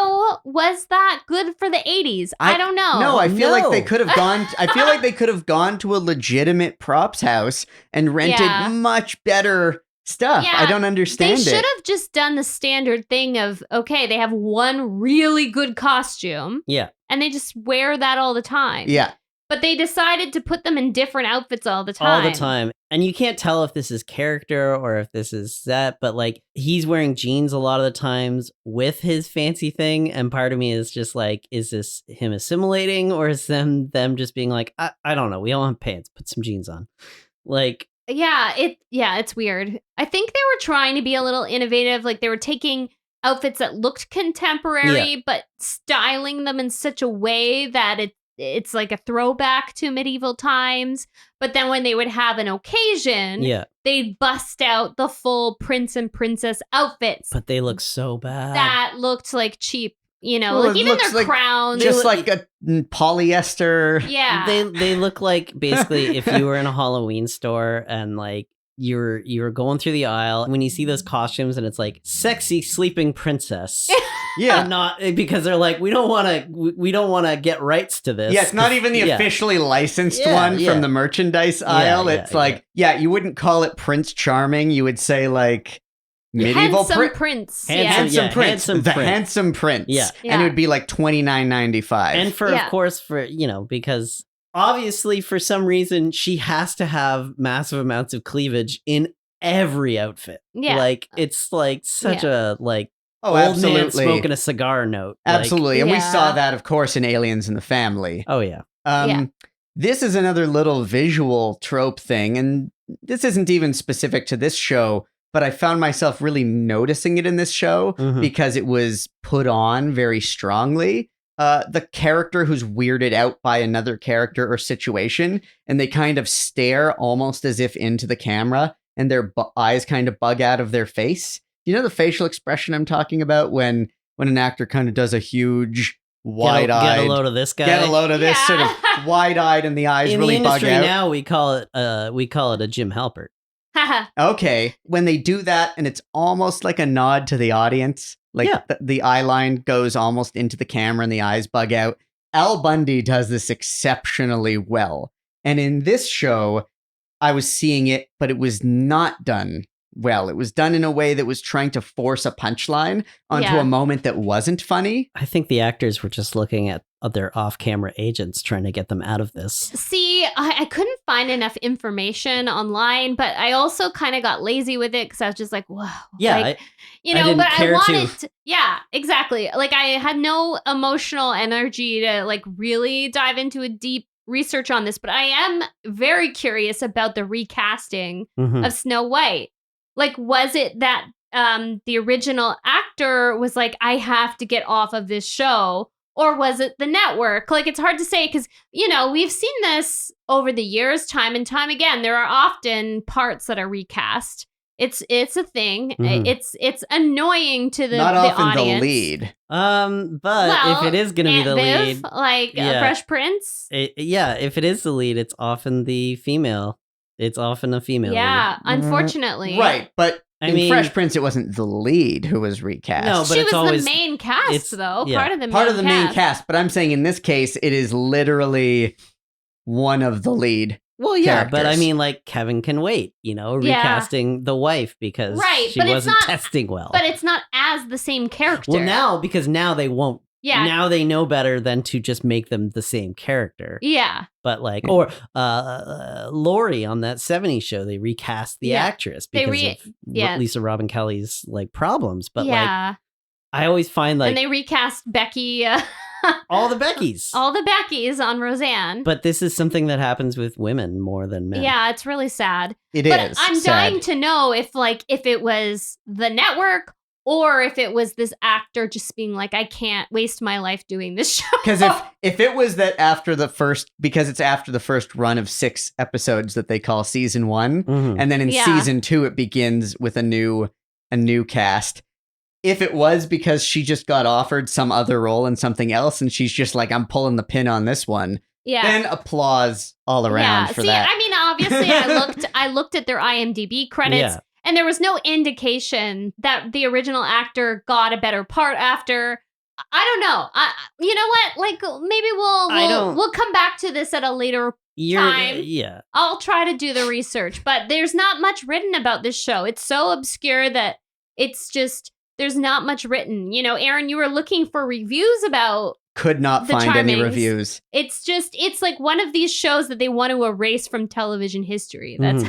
Speaker 3: was that good for the 80s? I don't know.
Speaker 1: No, I feel like they
Speaker 2: No.
Speaker 1: could have gone. I feel like they could have gone to a legitimate props house and rented
Speaker 3: Yeah.
Speaker 1: much better stuff.
Speaker 3: Yeah,
Speaker 1: I don't
Speaker 3: They
Speaker 1: understand
Speaker 3: should
Speaker 1: it.
Speaker 3: have just done the standard thing of, okay, they have one really good costume
Speaker 2: Yeah.
Speaker 3: and they just wear that all the time.
Speaker 1: Yeah,
Speaker 3: But they decided to put them in different outfits all the time.
Speaker 2: All the time. And you can't tell if this is character or if this is set, but like he's wearing jeans a lot of the times with his fancy thing. And part of me is just like, is this him assimilating or is them just being like, I don't know. We all have pants. Put some jeans on. Like,
Speaker 3: it's weird. I think they were trying to be a little innovative. Like they were taking outfits that looked contemporary, but styling them in such a way that it's like a throwback to medieval times. But then when they would have an occasion, they'd bust out the full prince and princess outfits.
Speaker 2: But they look so bad.
Speaker 3: That looked like cheap, like even their crowns.
Speaker 1: Just like a polyester.
Speaker 3: Yeah.
Speaker 2: They look like basically if you were in a Halloween store and like you're going through the aisle when you see those costumes and it's like sexy sleeping princess.
Speaker 1: Yeah,
Speaker 2: not because they're like we don't want to get rights to this.
Speaker 1: Yeah, it's not even the officially licensed one from the merchandise aisle. It's like you wouldn't call it Prince Charming. You would say like medieval
Speaker 3: prince.
Speaker 1: Handsome prince.
Speaker 2: Handsome
Speaker 1: the
Speaker 2: prince.
Speaker 1: handsome prince.
Speaker 2: Yeah.
Speaker 1: And it would be like $29.95.
Speaker 2: And of course because obviously for some reason she has to have massive amounts of cleavage in every outfit. Yeah, like it's like such a like.
Speaker 1: Oh,
Speaker 2: old
Speaker 1: absolutely.
Speaker 2: Man smoking a cigar note.
Speaker 1: Absolutely. And we saw that, of course, in Aliens in the Family.
Speaker 2: Oh, yeah.
Speaker 1: This is another little visual trope thing. And this isn't even specific to this show, but I found myself really noticing it in this show because it was put on very strongly. The character who's weirded out by another character or situation, and they kind of stare almost as if into the camera, and their eyes kind of bug out of their face. You know the facial expression I'm talking about when an actor kind of does a huge wide-eyed...
Speaker 2: Get a load of this guy.
Speaker 1: Get a load of this, sort of wide-eyed, and the eyes really bug out. In the industry
Speaker 2: now, we call it a Jim Halpert.
Speaker 1: Okay. When they do that, and it's almost like a nod to the audience, like the eye line goes almost into the camera and the eyes bug out. Al Bundy does this exceptionally well. And in this show, I was seeing it, but it was not done well. It was done in a way that was trying to force a punchline onto a moment that wasn't funny.
Speaker 2: I think the actors were just looking at their off-camera agents trying to get them out of this.
Speaker 3: See, I couldn't find enough information online, but I also kind of got lazy with it because I was just like, whoa.
Speaker 2: Yeah,
Speaker 3: like, I wanted to. Yeah, exactly. Like I had no emotional energy to like really dive into a deep research on this, but I am very curious about the recasting of Snow White. Like, was it that the original actor was like, I have to get off of this show? Or was it the network? Like, it's hard to say because, we've seen this over the years, time and time again. There are often parts that are recast. It's a thing. It's annoying to the
Speaker 1: Not often
Speaker 3: audience.
Speaker 1: The lead.
Speaker 2: But if it is going to be the lead,
Speaker 3: like Fresh Prince.
Speaker 2: If it is the lead, it's often the female. It's often a female.
Speaker 3: Yeah,
Speaker 2: lead.
Speaker 3: Unfortunately.
Speaker 1: Right, but in Fresh Prince, it wasn't the lead who was recast.
Speaker 2: No, but
Speaker 3: she
Speaker 2: was
Speaker 3: always the main cast, though.
Speaker 2: Yeah.
Speaker 3: Part of the
Speaker 1: main cast. But I'm saying in this case, it is literally one of the lead.
Speaker 2: Well, yeah,
Speaker 1: characters.
Speaker 2: but I mean, like Kevin Can Wait, recasting the wife because she wasn't testing well.
Speaker 3: But it's not as the same character.
Speaker 2: Well, because now they won't. Yeah. Now they know better than to just make them the same character.
Speaker 3: Yeah.
Speaker 2: But like, or Lori on that 70s show, they recast the actress because of Lisa Robin Kelly's like problems. But like, I always find like.
Speaker 3: And they recast Becky.
Speaker 2: All the Beckys.
Speaker 3: All the Beckys on Roseanne.
Speaker 2: But this is something that happens with women more than men.
Speaker 3: Yeah, it's really sad.
Speaker 1: It
Speaker 3: but
Speaker 1: is.
Speaker 3: I'm dying to know if it was the network or if it was this actor just being like, I can't waste my life doing this show.
Speaker 1: Because if it was that because it's after the first run of 6 episodes that they call season 1, and then in season 2 it begins with a new cast. If it was because she just got offered some other role in something else and she's just like, I'm pulling the pin on this one, then applause all around for that.
Speaker 3: I mean, obviously I looked at their IMDb credits and there was no indication that the original actor got a better part after. I don't know. You know what? Like maybe we'll come back to this at a later time.
Speaker 2: Yeah.
Speaker 3: I'll try to do the research, but there's not much written about this show. It's so obscure that it's just there's not much written. Aaron, you were looking for reviews about
Speaker 1: Could not
Speaker 3: The
Speaker 1: find any
Speaker 3: Charmings.
Speaker 1: reviews.
Speaker 3: It's like one of these shows that they want to erase from television history. That's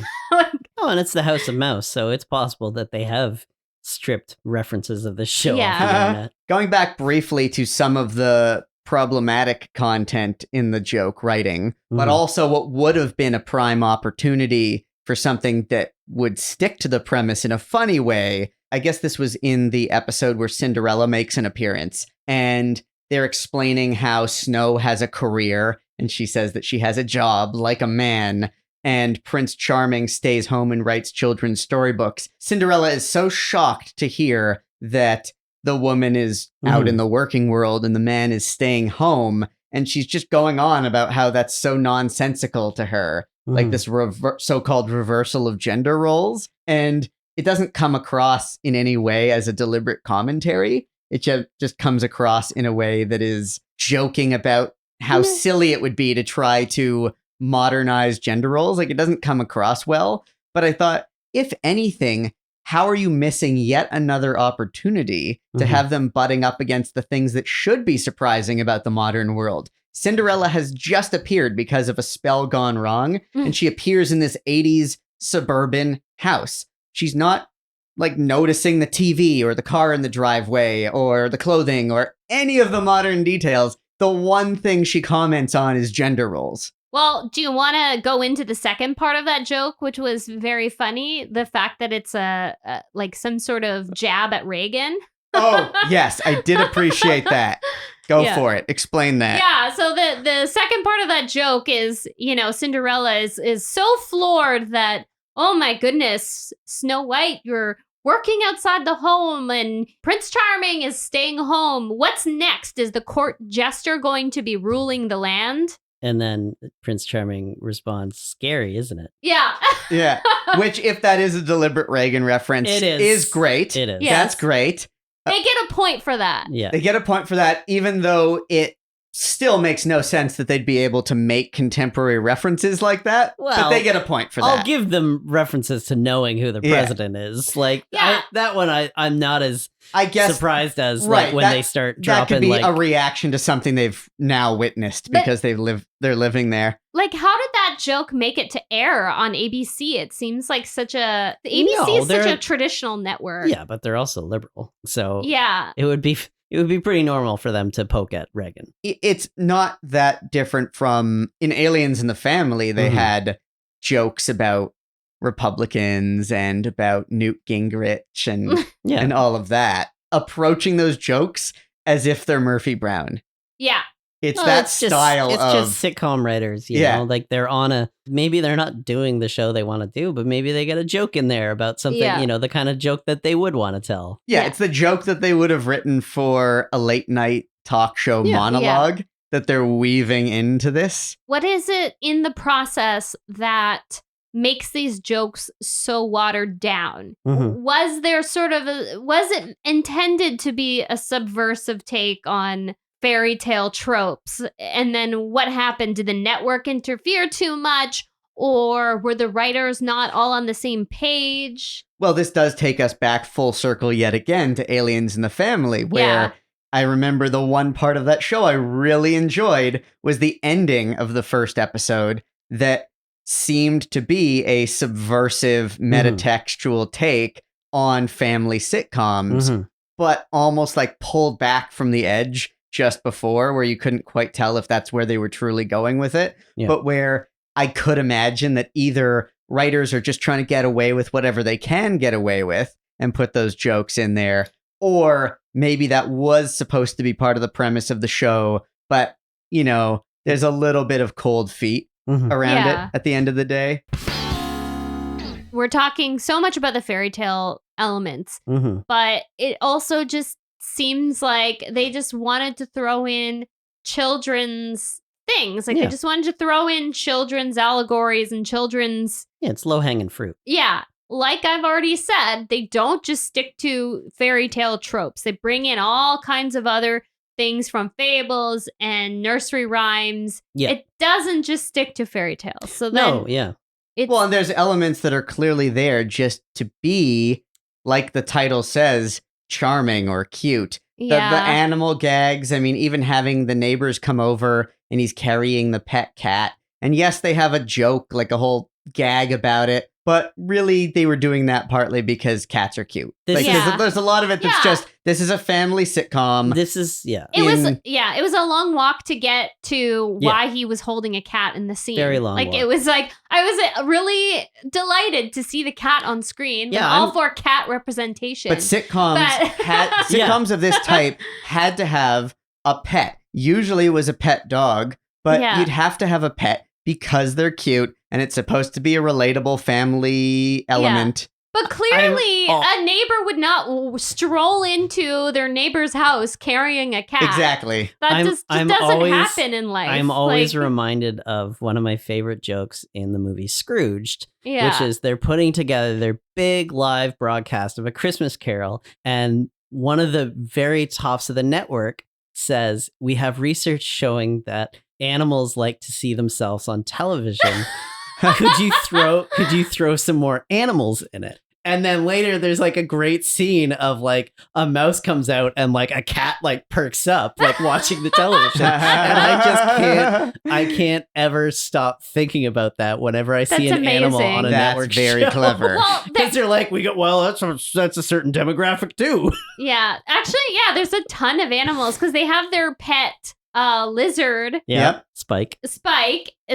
Speaker 2: Oh, and it's the House of Mouse, so it's possible that they have stripped references of the show off the internet.
Speaker 1: Going back briefly to some of the problematic content in the joke writing, but also what would have been a prime opportunity for something that would stick to the premise in a funny way. I guess this was in the episode where Cinderella makes an appearance, and they're explaining how Snow has a career, and she says that she has a job like a man, and Prince Charming stays home and writes children's storybooks. Cinderella is so shocked to hear that the woman is out in the working world and the man is staying home, and she's just going on about how that's so nonsensical to her, like this so-called reversal of gender roles, and it doesn't come across in any way as a deliberate commentary. It just comes across in a way that is joking about how silly it would be to try to modernize gender roles. Like, it doesn't come across well. But I thought, if anything, how are you missing yet another opportunity to have them butting up against the things that should be surprising about the modern world? Cinderella has just appeared because of a spell gone wrong, and she appears in this 80s suburban house. She's not like noticing the TV or the car in the driveway or the clothing or any of the modern details. The one thing she comments on is gender roles.
Speaker 3: Well, do you want to go into the second part of that joke, which was very funny? The fact that it's like some sort of jab at Reagan.
Speaker 1: Oh, yes, I did appreciate that. Go for it. Explain that.
Speaker 3: Yeah, so the second part of that joke is, Cinderella is so floored that, oh my goodness, Snow White, you're working outside the home and Prince Charming is staying home. What's next? Is the court jester going to be ruling the land?
Speaker 2: And then Prince Charming responds, scary, isn't it?
Speaker 3: Yeah.
Speaker 1: Yeah. Which, if that is a deliberate Reagan reference,
Speaker 2: It
Speaker 1: is great.
Speaker 2: It is.
Speaker 3: Yes.
Speaker 1: That's great.
Speaker 3: They get a point for that.
Speaker 2: Yeah.
Speaker 1: They get a point for that, even though it still makes no sense that they'd be able to make contemporary references like that. But
Speaker 2: Well,
Speaker 1: they get a point for that.
Speaker 2: I'll give them references to knowing who the president is. Like, that one I'm not as
Speaker 1: I guess
Speaker 2: surprised as
Speaker 1: right,
Speaker 2: like when they start
Speaker 1: that
Speaker 2: dropping
Speaker 1: could be
Speaker 2: like
Speaker 1: a reaction to something they've now witnessed because they're living there.
Speaker 3: Like, how did that joke make it to air on ABC? It seems like the ABC is such a traditional network.
Speaker 2: Yeah, but they're also liberal. So
Speaker 3: Yeah.
Speaker 2: it would be pretty normal for them to poke at Reagan.
Speaker 1: It's not that different from in Aliens in the Family. They had jokes about Republicans and about Newt Gingrich and and all of that, approaching those jokes as if they're Murphy Brown.
Speaker 3: Yeah.
Speaker 1: It's that style
Speaker 2: it's
Speaker 1: of
Speaker 2: just sitcom writers, you know, like they're on maybe they're not doing the show they want to do, but maybe they get a joke in there about something, the kind of joke that they would want to tell.
Speaker 1: Yeah, it's the joke that they would have written for a late night talk show monologue that they're weaving into this.
Speaker 3: What is it in the process that makes these jokes so watered down? Was there was it intended to be a subversive take on fairy tale tropes? And then what happened? Did the network interfere too much? Or were the writers not all on the same page?
Speaker 1: Well, this does take us back full circle yet again to Aliens in the Family, where I remember the one part of that show I really enjoyed was the ending of the first episode that seemed to be a subversive metatextual take on family sitcoms, but almost like pulled back from the edge just before, where you couldn't quite tell if that's where they were truly going with it, but where I could imagine that either writers are just trying to get away with whatever they can get away with and put those jokes in there, or maybe that was supposed to be part of the premise of the show, but, there's a little bit of cold feet around it at the end of the day.
Speaker 3: We're talking so much about the fairy tale elements, but it also just seems like they just wanted to throw in children's things. Like they just wanted to throw in children's allegories and children's...
Speaker 2: Yeah, it's low-hanging fruit.
Speaker 3: Yeah. Like I've already said, they don't just stick to fairy tale tropes. They bring in all kinds of other things from fables and nursery rhymes.
Speaker 2: Yeah.
Speaker 3: It doesn't just stick to fairy tales. So then
Speaker 1: and there's elements that are clearly there just to be, like the title says, charming or cute. The animal gags. I mean, even having the neighbors come over and he's carrying the pet cat. And yes, they have a joke, like a whole gag about it. But really, they were doing that partly because cats are cute. There's a lot of it that's just, this is a family sitcom.
Speaker 3: It was a long walk to get to why he was holding a cat in the scene.
Speaker 2: Very long walk.
Speaker 3: It was like, I was really delighted to see the cat on screen. Yeah, I'm all for cat representation.
Speaker 1: But sitcoms of this type had to have a pet. Usually it was a pet dog, but you'd have to have a pet because they're cute and it's supposed to be a relatable family element.
Speaker 3: But clearly, a neighbor would not stroll into their neighbor's house carrying a cat.
Speaker 1: Exactly.
Speaker 3: That just doesn't happen in life.
Speaker 2: I'm always reminded of one of my favorite jokes in the movie Scrooged, which is they're putting together their big live broadcast of A Christmas Carol, and one of the very tops of the network says, "We have research showing that animals like to see themselves on television. Could you throw some more animals in it?" And then later there's like a great scene of like a mouse comes out and like a cat like perks up like watching the television. And I can't ever stop thinking about that whenever I see an animal on a network show.
Speaker 1: That's very clever.
Speaker 2: Because they're like, that's a certain demographic too.
Speaker 3: Yeah. Actually, there's a ton of animals because they have their pet lizard.
Speaker 2: Yep. Spike.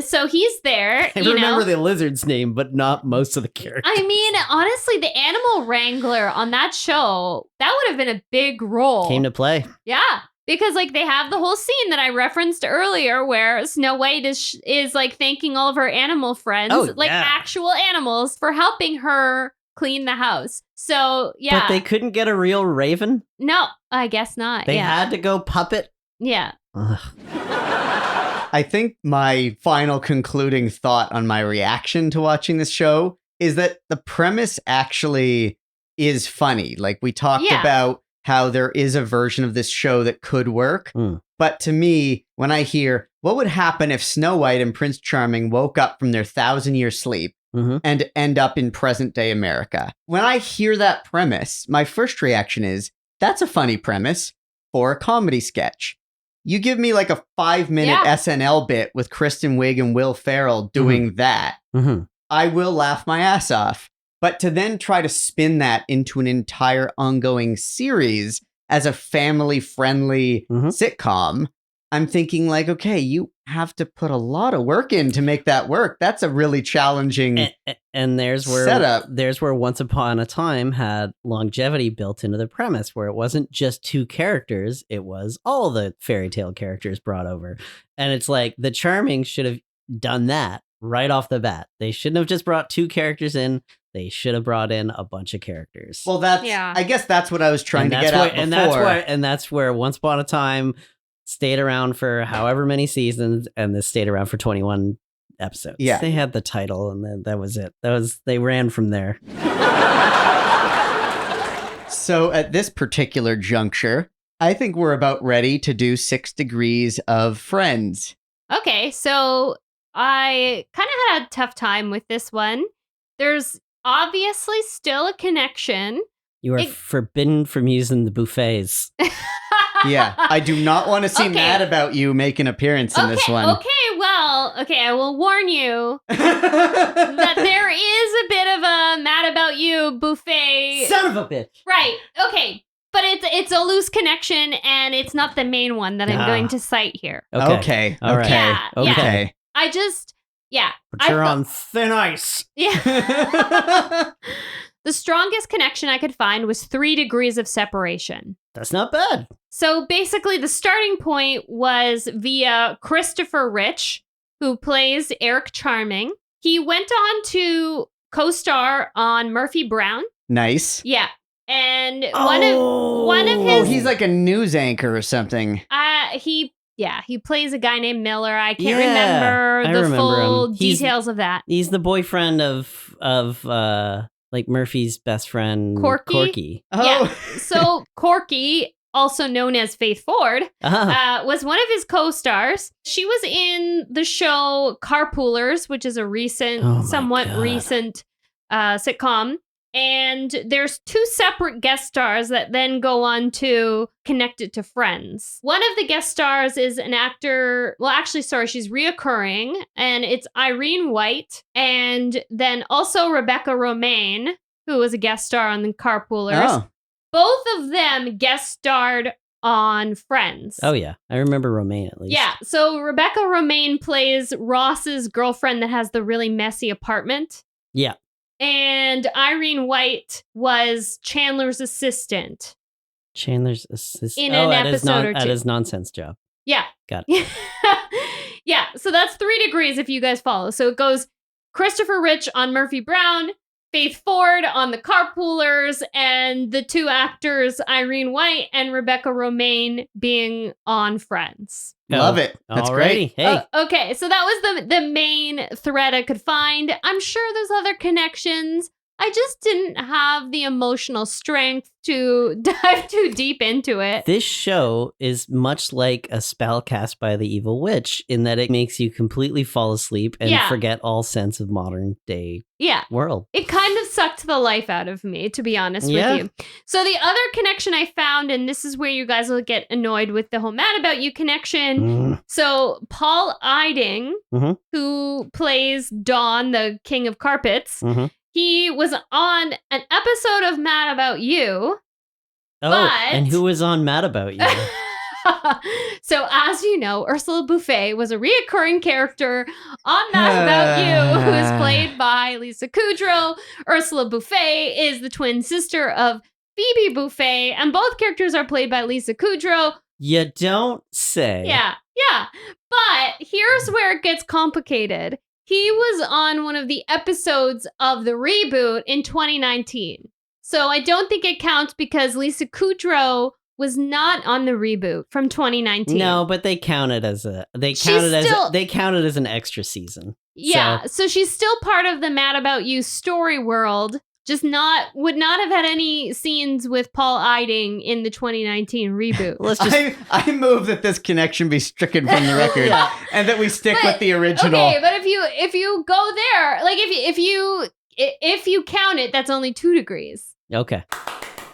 Speaker 3: So he's there.
Speaker 2: I remember the lizard's name, but not most of the characters.
Speaker 3: I mean, honestly, the animal wrangler on that show, that would have been a big role.
Speaker 2: Came to play.
Speaker 3: Yeah. Because like they have the whole scene that I referenced earlier where Snow White is like thanking all of her animal friends, actual animals, for helping her clean the house. So, yeah.
Speaker 2: But they couldn't get a real raven?
Speaker 3: No, I guess not.
Speaker 2: They had to go puppet?
Speaker 3: Yeah.
Speaker 2: Ugh.
Speaker 1: I think my final concluding thought on my reaction to watching this show is that the premise actually is funny. Like we talked about how there is a version of this show that could work. But to me, when I hear what would happen if Snow White and Prince Charming woke up from their 1,000-year sleep and end up in present day America. When I hear that premise, my first reaction is, that's a funny premise for a comedy sketch. You give me like a 5-minute SNL bit with Kristen Wiig and Will Ferrell doing that, I will laugh my ass off. But to then try to spin that into an entire ongoing series as a family-friendly sitcom, I'm thinking like, okay, you have to put a lot of work in to make that work. That's a really challenging
Speaker 2: and there's where
Speaker 1: setup.
Speaker 2: There's where Once Upon a Time had longevity built into the premise, where it wasn't just 2 characters, it was all the fairy tale characters brought over. And it's like the Charming should have done that right off the bat. They shouldn't have just brought 2 characters in. They should have brought in a bunch of characters.
Speaker 1: Well, I guess that's what I was trying to get at before.
Speaker 2: And that's where Once Upon a Time stayed around for however many seasons, and this stayed around for 21 episodes.
Speaker 1: Yeah.
Speaker 2: They had the title, and then that was it. They ran from there.
Speaker 1: So at this particular juncture, I think we're about ready to do 6 Degrees of Friends.
Speaker 3: Okay, so I kind of had a tough time with this one. There's obviously still a connection.
Speaker 2: You are forbidden from using the buffets.
Speaker 1: Yeah, I do not want to see Mad About You make an appearance in this one.
Speaker 3: I will warn you that there is a bit of a Mad About You buffet.
Speaker 2: Son of a bitch.
Speaker 3: Right, okay. But it's a loose connection, and it's not the main one that I'm going to cite here.
Speaker 1: Okay.
Speaker 2: All right.
Speaker 3: Yeah. I just,
Speaker 2: But you're on thin ice.
Speaker 3: Yeah. The strongest connection I could find was 3 degrees of separation.
Speaker 2: That's not bad.
Speaker 3: So basically, the starting point was via Christopher Rich, who plays Eric Charming. He went on to co-star on Murphy Brown.
Speaker 1: Nice.
Speaker 3: Yeah. And one of his...
Speaker 1: Oh, he's like a news anchor or something.
Speaker 3: He plays a guy named Miller. I can't remember the full details of that.
Speaker 2: He's the boyfriend of like Murphy's best friend, Corky.
Speaker 1: Oh.
Speaker 3: Yeah. So Corky, also known as Faith Ford, was one of his co-stars. She was in the show Carpoolers, which is a recent, somewhat recent sitcom. And there's 2 separate guest stars that then go on to connect it to Friends. One of the guest stars is an actor. Well, actually, sorry, she's reoccurring. And it's Irene White. And then also Rebecca Romaine, who was a guest star on the Carpoolers.
Speaker 1: Oh.
Speaker 3: Both of them guest starred on Friends.
Speaker 2: Oh, yeah. I remember Romaine at least.
Speaker 3: Yeah. So Rebecca Romaine plays Ross's girlfriend that has the really messy apartment.
Speaker 2: Yeah.
Speaker 3: And Irene White was Chandler's assistant.
Speaker 2: Chandler's assistant.
Speaker 3: In an episode or two.
Speaker 2: At his nonsense job.
Speaker 3: Yeah.
Speaker 2: Got it.
Speaker 3: Yeah. So that's 3 degrees if you guys follow. So it goes Christopher Rich on Murphy Brown, Faith Ford on the Carpoolers, and the 2 actors, Irene White and Rebecca Romaine, being on Friends.
Speaker 1: Love it. That's
Speaker 2: Alrighty.
Speaker 1: great.
Speaker 2: Hey.
Speaker 3: Okay, so that was the main thread I could find. I'm sure there's other connections. I just didn't have the emotional strength to dive too deep into it.
Speaker 2: This show is much like a spell cast by the evil witch in that it makes you completely fall asleep and forget all sense of modern day world.
Speaker 3: It kind of sucked the life out of me, to be honest with you. So the other connection I found, and this is where you guys will get annoyed with the whole Mad About You connection. So Paul Eiding, who plays Don, the King of Carpets, he was on an episode of Mad About You.
Speaker 2: And who was on Mad About You?
Speaker 3: So, as you know, Ursula Buffet was a reoccurring character on Mad About You, who is played by Lisa Kudrow. Ursula Buffet is the twin sister of Phoebe Buffet, and both characters are played by Lisa Kudrow.
Speaker 2: You don't say.
Speaker 3: Yeah. But here's where it gets complicated. He was on one of the episodes of the reboot in 2019. So I don't think it counts because Lisa Kudrow was not on the reboot from 2019.
Speaker 2: No, but they count it as an extra season.
Speaker 3: Yeah, so she's still part of the Mad About You story world. Just would not have had any scenes with Paul Eiding in the 2019 reboot.
Speaker 1: I move that this connection be stricken from the record and that we stick with the original.
Speaker 3: Okay, but if you go there, like if you count it, that's only 2 degrees.
Speaker 2: Okay.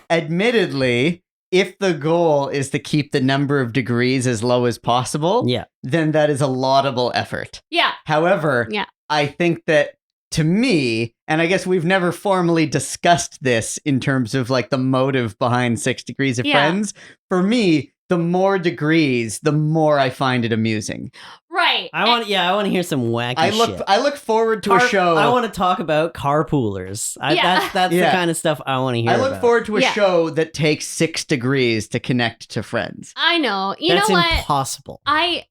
Speaker 1: Admittedly, if the goal is to keep the number of degrees as low as possible, then that is a laudable effort.
Speaker 3: Yeah.
Speaker 1: However, I think that to me, and I guess we've never formally discussed this in terms of like the motive behind 6 Degrees of Friends. For me, the more degrees, the more I find it amusing.
Speaker 3: Right.
Speaker 2: I want to hear some wacky shit.
Speaker 1: I look forward to a show.
Speaker 2: I want to talk about carpoolers. That's the kind of stuff I want to hear about.
Speaker 1: I look forward to a show that takes 6 degrees to connect to Friends.
Speaker 3: I know.
Speaker 2: That's
Speaker 3: know what?
Speaker 2: Impossible.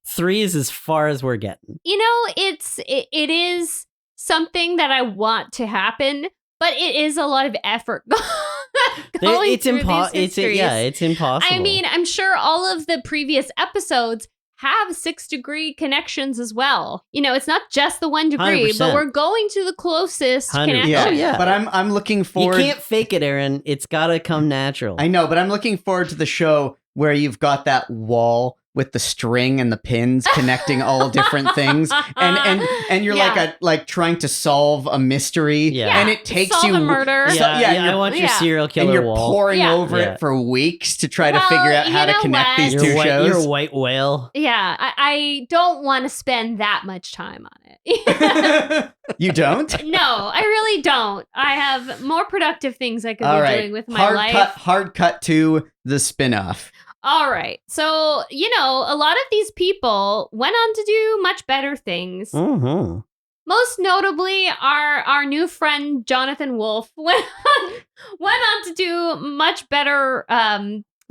Speaker 2: 3 is as far as we're getting.
Speaker 3: You know, it is something that I want to happen, but it is a lot of effort.
Speaker 2: It's impossible.
Speaker 3: I mean, I'm sure all of the previous episodes have 6 degree connections as well. You know, it's not just the 1 degree,
Speaker 2: 100%.
Speaker 3: but we're going to the closest connection.
Speaker 1: Yeah. But I'm looking forward.
Speaker 2: You can't fake it, Aaron. It's got to come natural.
Speaker 1: I know, but I'm looking forward to the show where you've got that wall with the string and the pins connecting all different things, and you're like trying to solve a mystery, and it takes
Speaker 3: solve a murder.
Speaker 2: I want your serial killer
Speaker 1: and you're
Speaker 2: wall.
Speaker 1: poring over it for weeks to try to figure out how to connect these two shows.
Speaker 2: You're a white whale.
Speaker 3: Yeah, I don't want to spend that much time on it.
Speaker 1: You don't?
Speaker 3: No, I really don't. I have more productive things I could be doing with my life.
Speaker 1: Hard cut to the spinoff.
Speaker 3: All right. So, you know, a lot of these people went on to do much better things.
Speaker 2: Mm-hmm.
Speaker 3: Most notably, our new friend, Jonathan Wolff, went on to do much better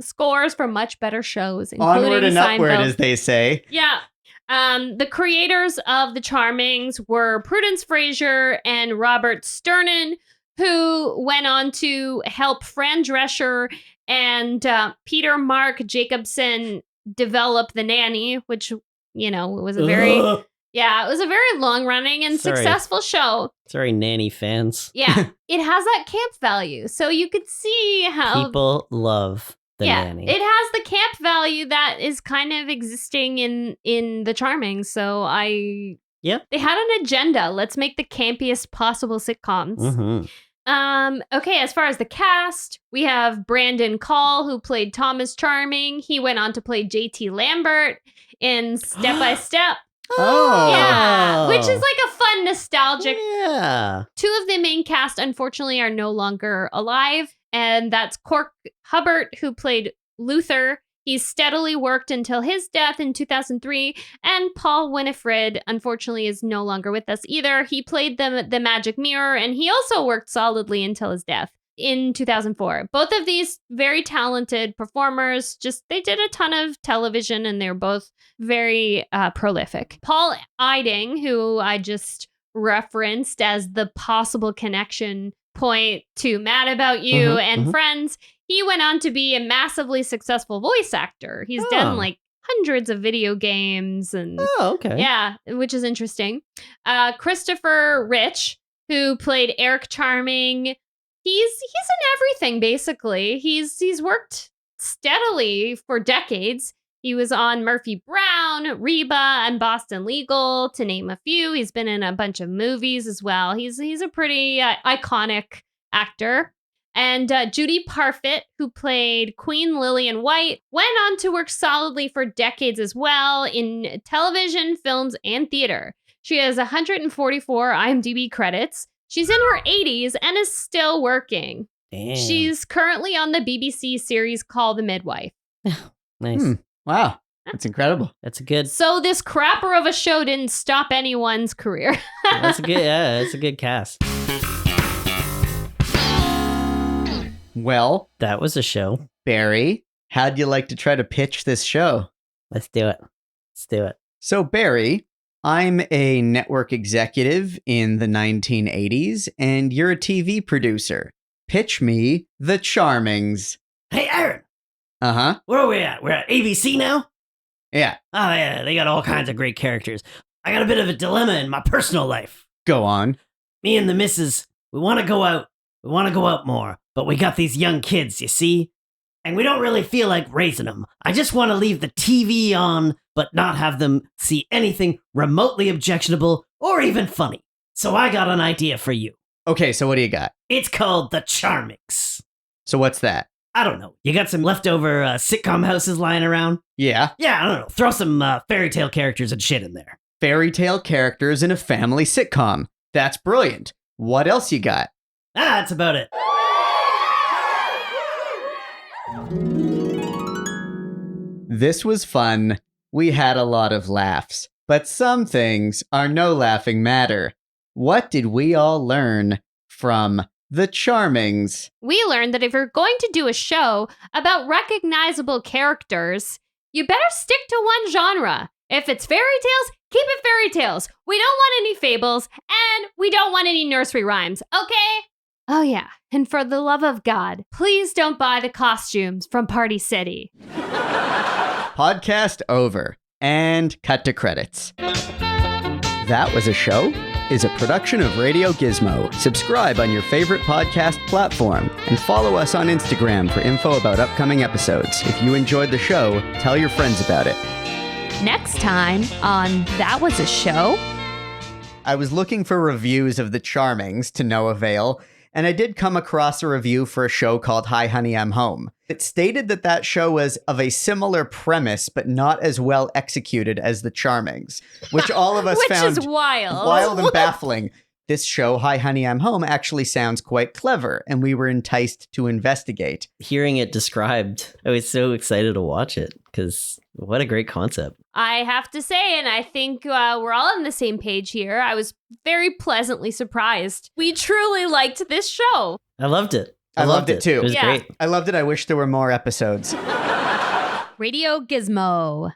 Speaker 3: scores for much better shows, including
Speaker 1: Onward and
Speaker 3: Seinfeld.
Speaker 1: upward, as they say.
Speaker 3: Yeah. The creators of The Charmings were Prudence Fraser and Robert Sternin, who went on to help Fran Drescher and Peter Mark Jacobson develop The Nanny, which, you know, was a very long running and successful show.
Speaker 2: Sorry, Nanny fans.
Speaker 3: Yeah, it has that camp value. So you could see how
Speaker 2: people love The Nanny.
Speaker 3: It has the camp value that is kind of existing in The Charming. So they had an agenda. Let's make the campiest possible sitcoms.
Speaker 2: Mm-hmm.
Speaker 3: Okay, as far as the cast, we have Brandon Call, who played Thomas Charming. He went on to play JT Lambert in Step by Step.
Speaker 1: Oh.
Speaker 3: Yeah, which is like a fun nostalgic.
Speaker 2: Yeah.
Speaker 3: Two of the main cast, unfortunately, are no longer alive, and that's Cork Hubbard, who played Luther. He steadily worked until his death in 2003, and Paul Winifred, unfortunately, is no longer with us either. He played the Magic Mirror, and he also worked solidly until his death in 2004. Both of these very talented performers, they did a ton of television, and they're both very prolific. Paul Eiding, who I just referenced as the possible connection point to Mad About You and Friends, he went on to be a massively successful voice actor. He's done like hundreds of video games and yeah, which is interesting. Christopher Rich, who played Eric Charming, he's in everything basically. He's worked steadily for decades. He was on Murphy Brown, Reba, and Boston Legal, to name a few. He's been in a bunch of movies as well. He's a pretty iconic actor. And Judy Parfitt, who played Queen Lillian White, went on to work solidly for decades as well in television, films, and theater. She has 144 IMDb credits. She's in her 80s and is still working.
Speaker 2: Damn.
Speaker 3: She's currently on the BBC series called The Midwife.
Speaker 2: Nice.
Speaker 1: Wow. That's incredible.
Speaker 2: That's a good.
Speaker 3: So this crapper of a show didn't stop anyone's career.
Speaker 2: That's a good cast.
Speaker 1: Well,
Speaker 2: That was a show.
Speaker 1: Barry, how'd you like to try to pitch this show?
Speaker 2: Let's do it.
Speaker 1: So, Barry, I'm a network executive in the 1980s, and you're a TV producer. Pitch me The Charmings.
Speaker 4: Hey, Aaron,
Speaker 1: Uh-huh.
Speaker 4: where are we at? We're at ABC now?
Speaker 1: Yeah,
Speaker 4: Oh, yeah, they got all kinds of great characters. I got a bit of a dilemma in my personal life.
Speaker 1: go on.
Speaker 4: Me and the missus, we want to go out. We want to go out more, but we got these young kids, you see? And we don't really feel like raising them. I just want to leave the TV on, but not have them see anything remotely objectionable or even funny. So I got an idea for you.
Speaker 1: Okay, so what do you got?
Speaker 4: It's called The Charmings.
Speaker 1: So what's that?
Speaker 4: I don't know. You got some leftover sitcom houses lying around?
Speaker 1: Yeah,
Speaker 4: Yeah, I don't know. Throw some fairy tale characters and shit in there.
Speaker 1: fairy tale characters in a family sitcom. That's brilliant. What else you got?
Speaker 4: That's about it.
Speaker 1: This was fun. We had a lot of laughs. But some things are no laughing matter. What did we all learn from The Charmings?
Speaker 3: We learned that if you're going to do a show about recognizable characters, you better stick to one genre. If it's fairy tales, keep it fairy tales. We don't want any fables, and we don't want any nursery rhymes, okay? Oh yeah, and for the love of God, please don't buy the costumes from Party City.
Speaker 1: Podcast over. And cut to credits. That Was a Show is a production of Radio Gizmo. Subscribe on your favorite podcast platform and follow us on Instagram for info about upcoming episodes. If you enjoyed the show, tell your friends about it.
Speaker 3: Next time on That Was a Show.
Speaker 1: I was looking for reviews of The Charmings to no avail, and I did come across a review for a show called Hi Honey, I'm Home. It stated that that show was of a similar premise, but not as well executed as The Charmings, which all of us found
Speaker 3: Which is wild.
Speaker 1: wild and baffling. This show, Hi Honey, I'm Home, actually sounds quite clever, and we were enticed to investigate.
Speaker 2: Hearing it described, I was so excited to watch it because what a great concept.
Speaker 3: I have to say, and I think we're all on the same page here, I was very pleasantly surprised. We truly liked this show.
Speaker 2: I loved it.
Speaker 1: I loved it too.
Speaker 2: It was
Speaker 3: Yeah.
Speaker 2: great.
Speaker 1: I loved it. I wish there were more episodes.
Speaker 3: Radio Gizmo.